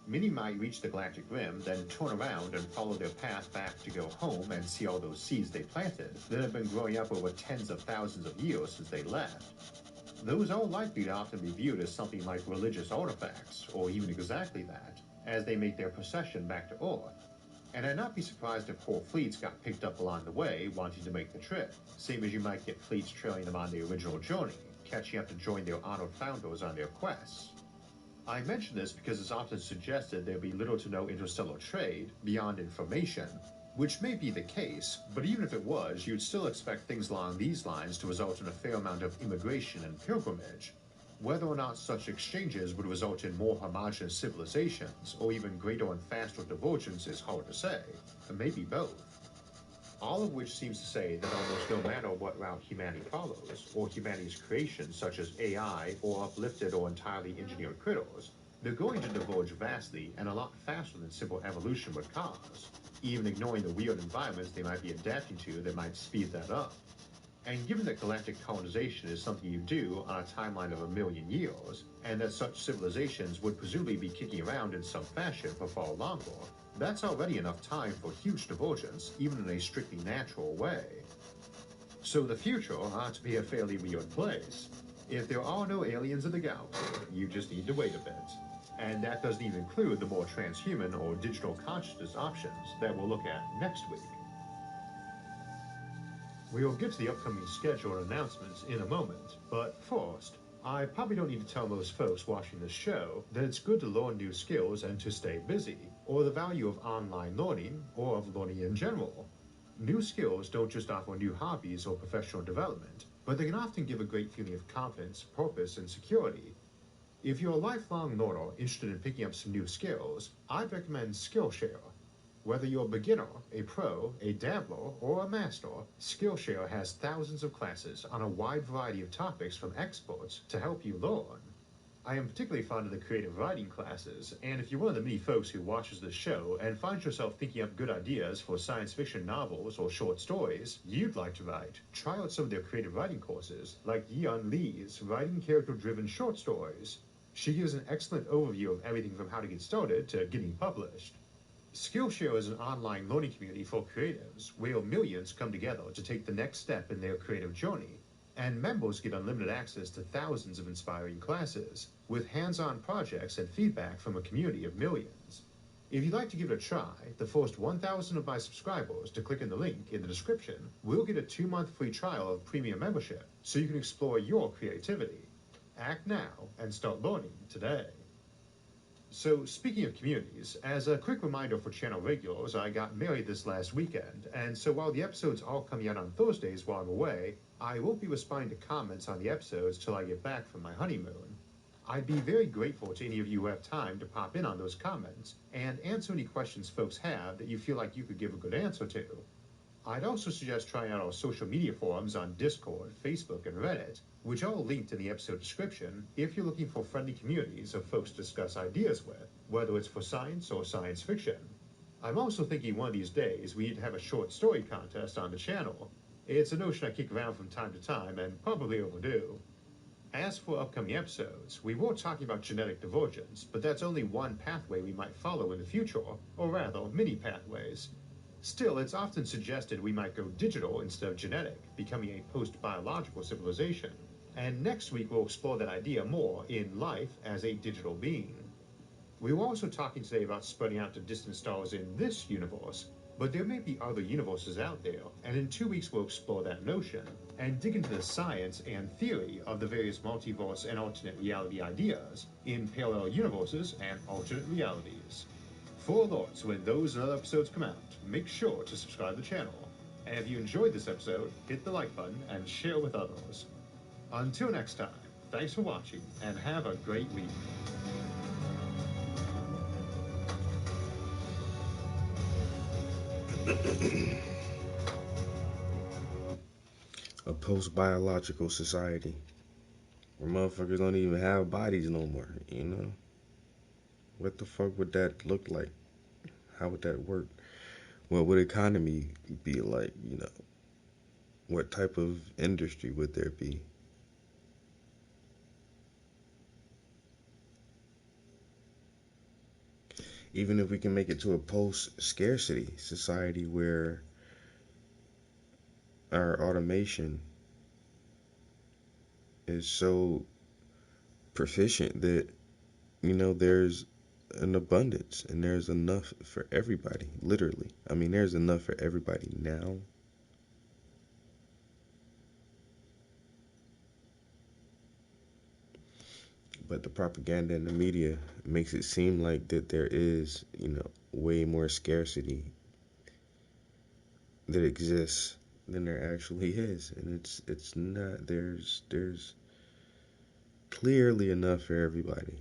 Many might reach the galactic rim, then turn around and follow their path back to go home and see all those seeds they planted that have been growing up over tens of thousands of years since they left. Those are likely to often be viewed as something like religious artifacts, or even exactly that. as they make their procession back to Earth. And I'd not be surprised if whole fleets got picked up along the way wanting to make the trip, same as you might get fleets trailing them on the original journey, catching up to join their honored founders on their quests. I mention this because it's often suggested there be little to no interstellar trade beyond information, which may be the case, but even if it was, you'd still expect things along these lines to result in a fair amount of immigration and pilgrimage. Whether or not such exchanges would result in more homogeneous civilizations, or even greater and faster divergence is hard to say, maybe both. All of which seems to say that almost no matter what route humanity follows, or humanity's creations such as AI or uplifted or entirely engineered critters, they're going to diverge vastly and a lot faster than simple evolution would cause, even ignoring the weird environments they might be adapting to that might speed that up. And given that galactic colonization is something you do on a timeline of 1,000,000 years, and that such civilizations would presumably be kicking around in some fashion for far longer, that's already enough time for huge divergence, even in a strictly natural way. So the future ought to be a fairly weird place. If there are no aliens in the galaxy, you just need to wait a bit. And that doesn't even include the more transhuman or digital consciousness options that we'll look at next week. We'll get to the upcoming schedule and announcements in a moment, but first, I probably don't need to tell most folks watching this show that it's good to learn new skills and to stay busy, or the value of online learning, or of learning in general. New skills don't just offer new hobbies or professional development, but they can often give a great feeling of confidence, purpose, and security. If you're a lifelong learner interested in picking up some new skills, I'd recommend Skillshare. Whether you're a beginner, a pro, a dabbler, or a master, Skillshare has thousands of classes on a wide variety of topics from experts to help you learn. I am particularly fond of the creative writing classes, and if you're one of the many folks who watches this show and finds yourself thinking up good ideas for science fiction novels or short stories you'd like to write, try out some of their creative writing courses, like Yeon Lee's Writing Character-Driven Short Stories. She gives an excellent overview of everything from how to get started to getting published. Skillshare is an online learning community for creatives where millions come together to take the next step in their creative journey, and members get unlimited access to thousands of inspiring classes, with hands-on projects and feedback from a community of millions. If you'd like to give it a try, the first 1,000 of my subscribers to click in the link in the description will get a 2-month free trial of premium membership, so you can explore your creativity. Act now and start learning today. So, speaking of communities, as a quick reminder for channel regulars, I got married this last weekend, and so while the episodes are coming out on Thursdays while I'm away, I won't be responding to comments on the episodes till I get back from my honeymoon. I'd be very grateful to any of you who have time to pop in on those comments and answer any questions folks have that you feel like you could give a good answer to. I'd also suggest trying out our social media forums on Discord, Facebook, and Reddit, which are all linked in the episode description if you're looking for friendly communities of folks to discuss ideas with, whether it's for science or science fiction. I'm also thinking one of these days we need to have a short story contest on the channel. It's a notion I kick around from time to time and probably overdue. As for upcoming episodes, we were talking about genetic divergence, but that's only one pathway we might follow in the future, or rather, many pathways. Still, it's often suggested we might go digital instead of genetic, becoming a post-biological civilization. And next week we'll explore that idea more in Life as a Digital Being. We were also talking today about spreading out to distant stars in this universe, but there may be other universes out there, and in 2 weeks we'll explore that notion, and dig into the science and theory of the various multiverse and alternate reality ideas in parallel universes and alternate realities. For alerts when those and other episodes come out, make sure to subscribe to the channel. And if you enjoyed this episode, hit the like button and share with others. Until next time, thanks for watching and have a great week. A post-biological society where motherfuckers don't even have bodies no more, you know? What the fuck would that look like? How would that work? What would economy be like, you know? What type of industry would there be? Even if we can make it to a post-scarcity society where our automation is so proficient that, you know, there's an abundance, and there's enough for everybody, literally. I mean, there's enough for everybody now. But the propaganda in the media makes it seem like that there is, way more scarcity that exists than there actually is, and it's not. There's clearly enough for everybody.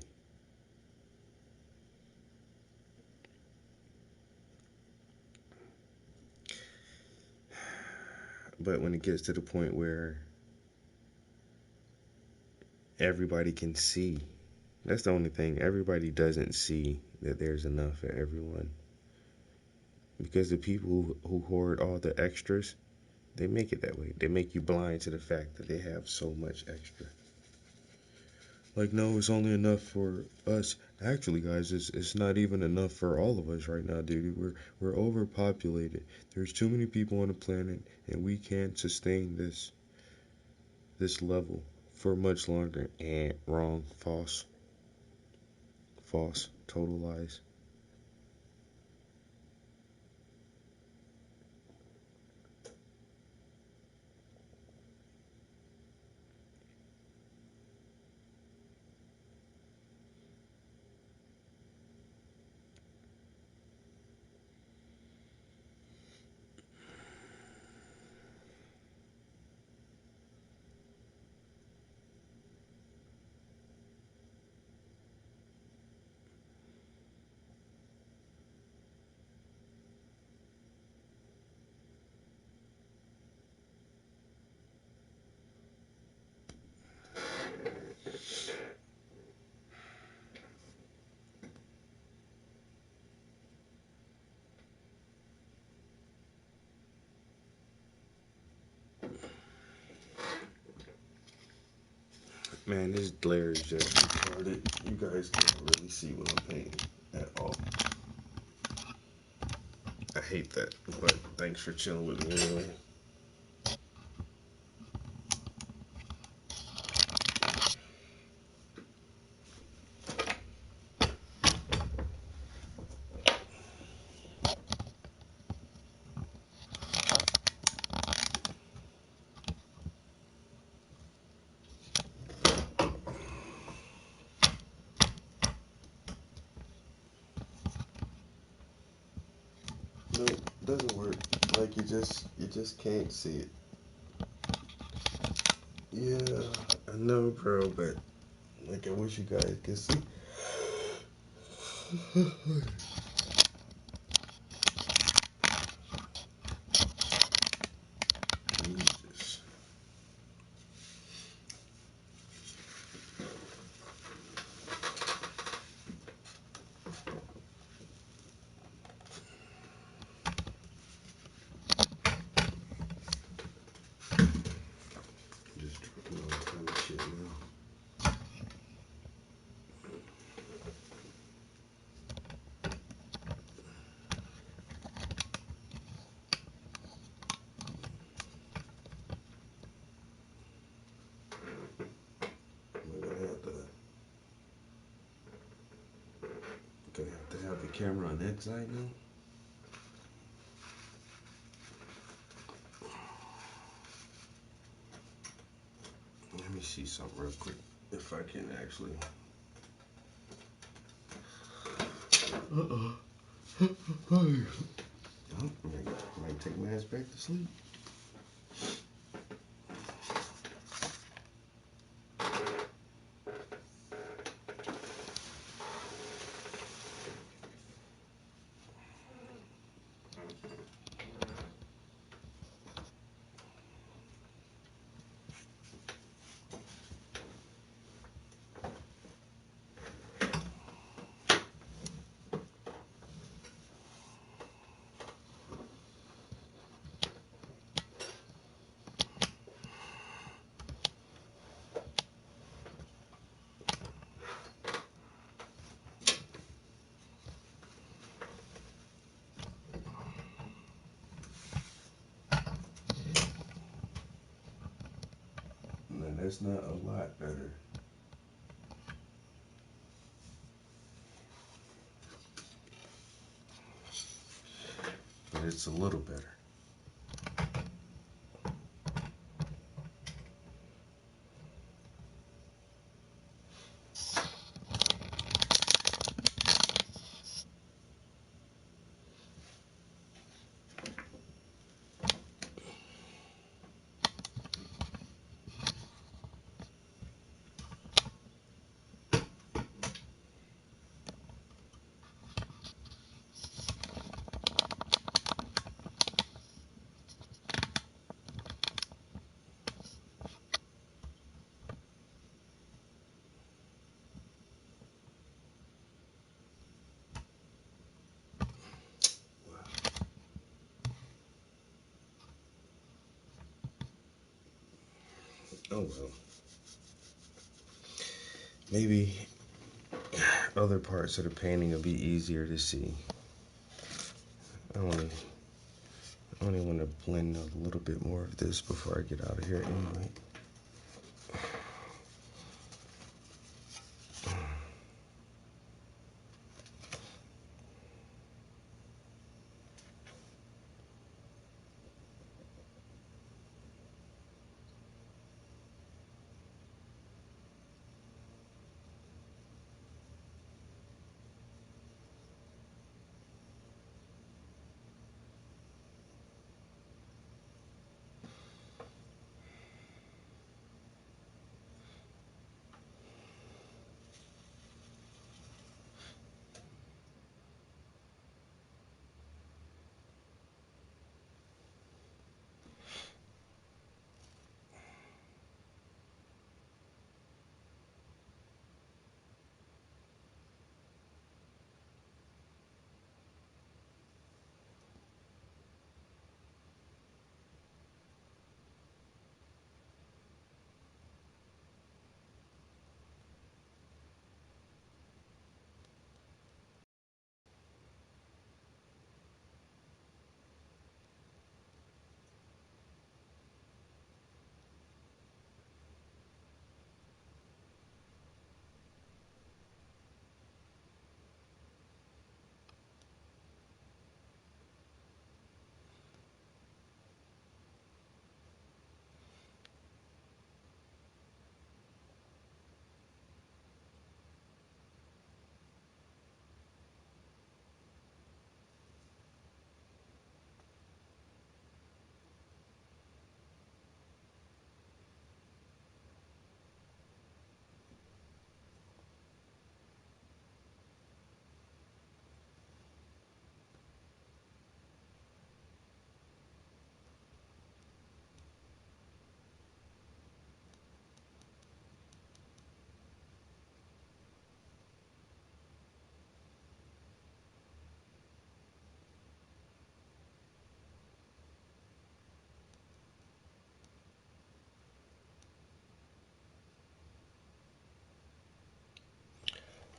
But when it gets to the point where everybody can see, that's the only thing. Everybody doesn't see that there's enough for everyone. Because the people who hoard all the extras, they make it that way. They make you blind to the fact that they have so much extra. Like, no, it's only enough for us. Actually, guys, it's not even enough for all of us right now, dude. We're overpopulated. There's too many people on the planet, and we can't sustain this level for much longer. And wrong, false, false, total lies. Man, this glare is just retarded. You guys can't really see what I'm painting at all. I hate that, but thanks for chilling with me anyway. No, it doesn't work. Like you just can't see it. Yeah, I know, bro, but like I wish you guys could see. Jesus. Just dropping all kind of shit now. I'm gonna have the camera on that side now. Let me see something real quick. If I can actually. Oh, might take my ass back to sleep. And that's not a lot better. but it's a little better. Oh well. Maybe other parts of the painting will be easier to see. I only want to blend a little bit more of this before I get out of here anyway.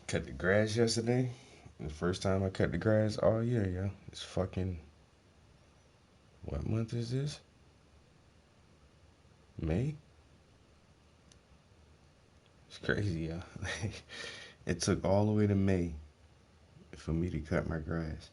Cut the grass yesterday. The first time I cut the grass all year, yo. It's fucking. What month is this? May? It's crazy, yo. It took all the way to May for me to cut my grass.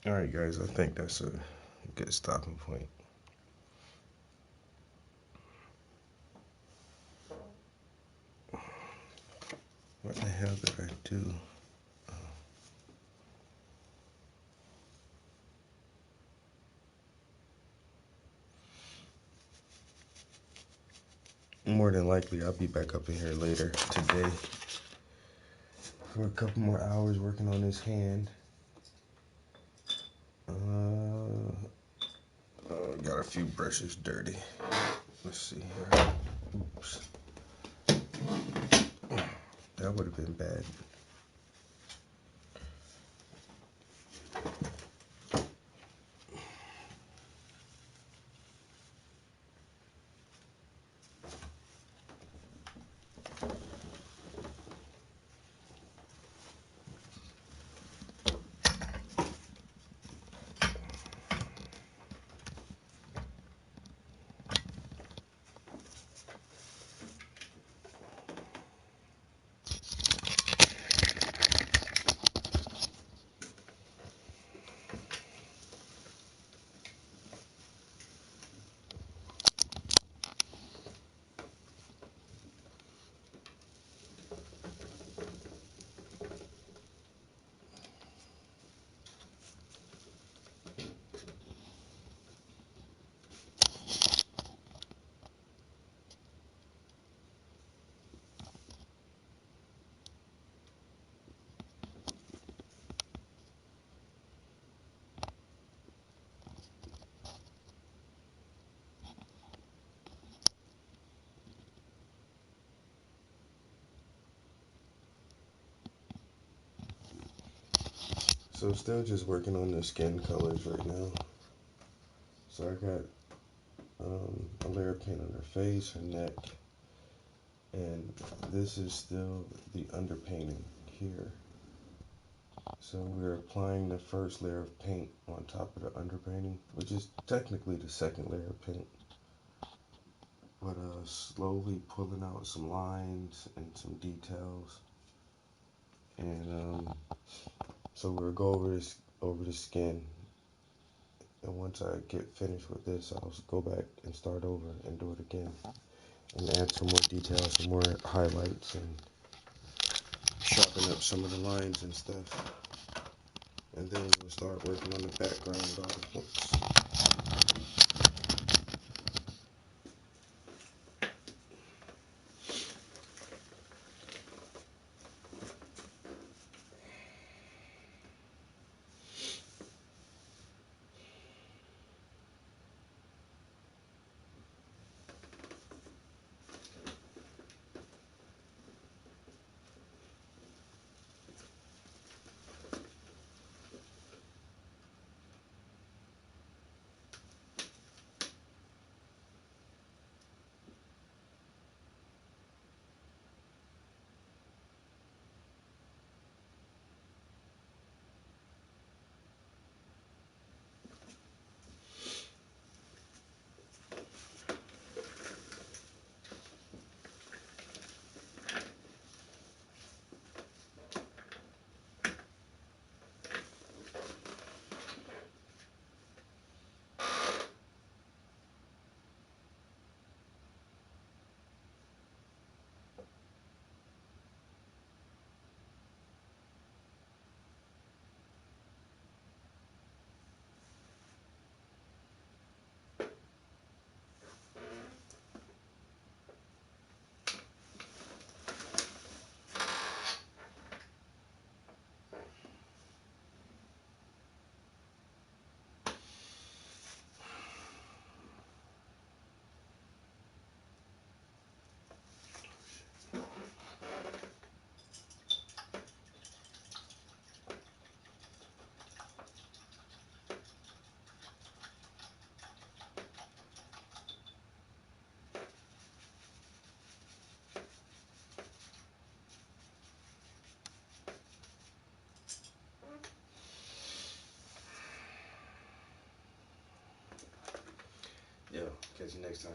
Alright, guys, I think that's a good stopping point. What the hell did I do? More than likely, I'll be back up in here later today for a couple more hours working on this hand. Got a few brushes dirty. Let's see here. Oops. That would have been bad. So still just working on the skin colors right now. So I got a layer of paint on her face, her neck, and this is still the underpainting here. So we're applying the first layer of paint on top of the underpainting, which is technically the second layer of paint. But slowly pulling out some lines and some details. And so we'll go over the skin. And once I get finished with this, I'll go back and start over and do it again. And add some more details, some more highlights, and sharpen up some of the lines and stuff. And then we'll start working on the background all at once. Yo, catch you next time.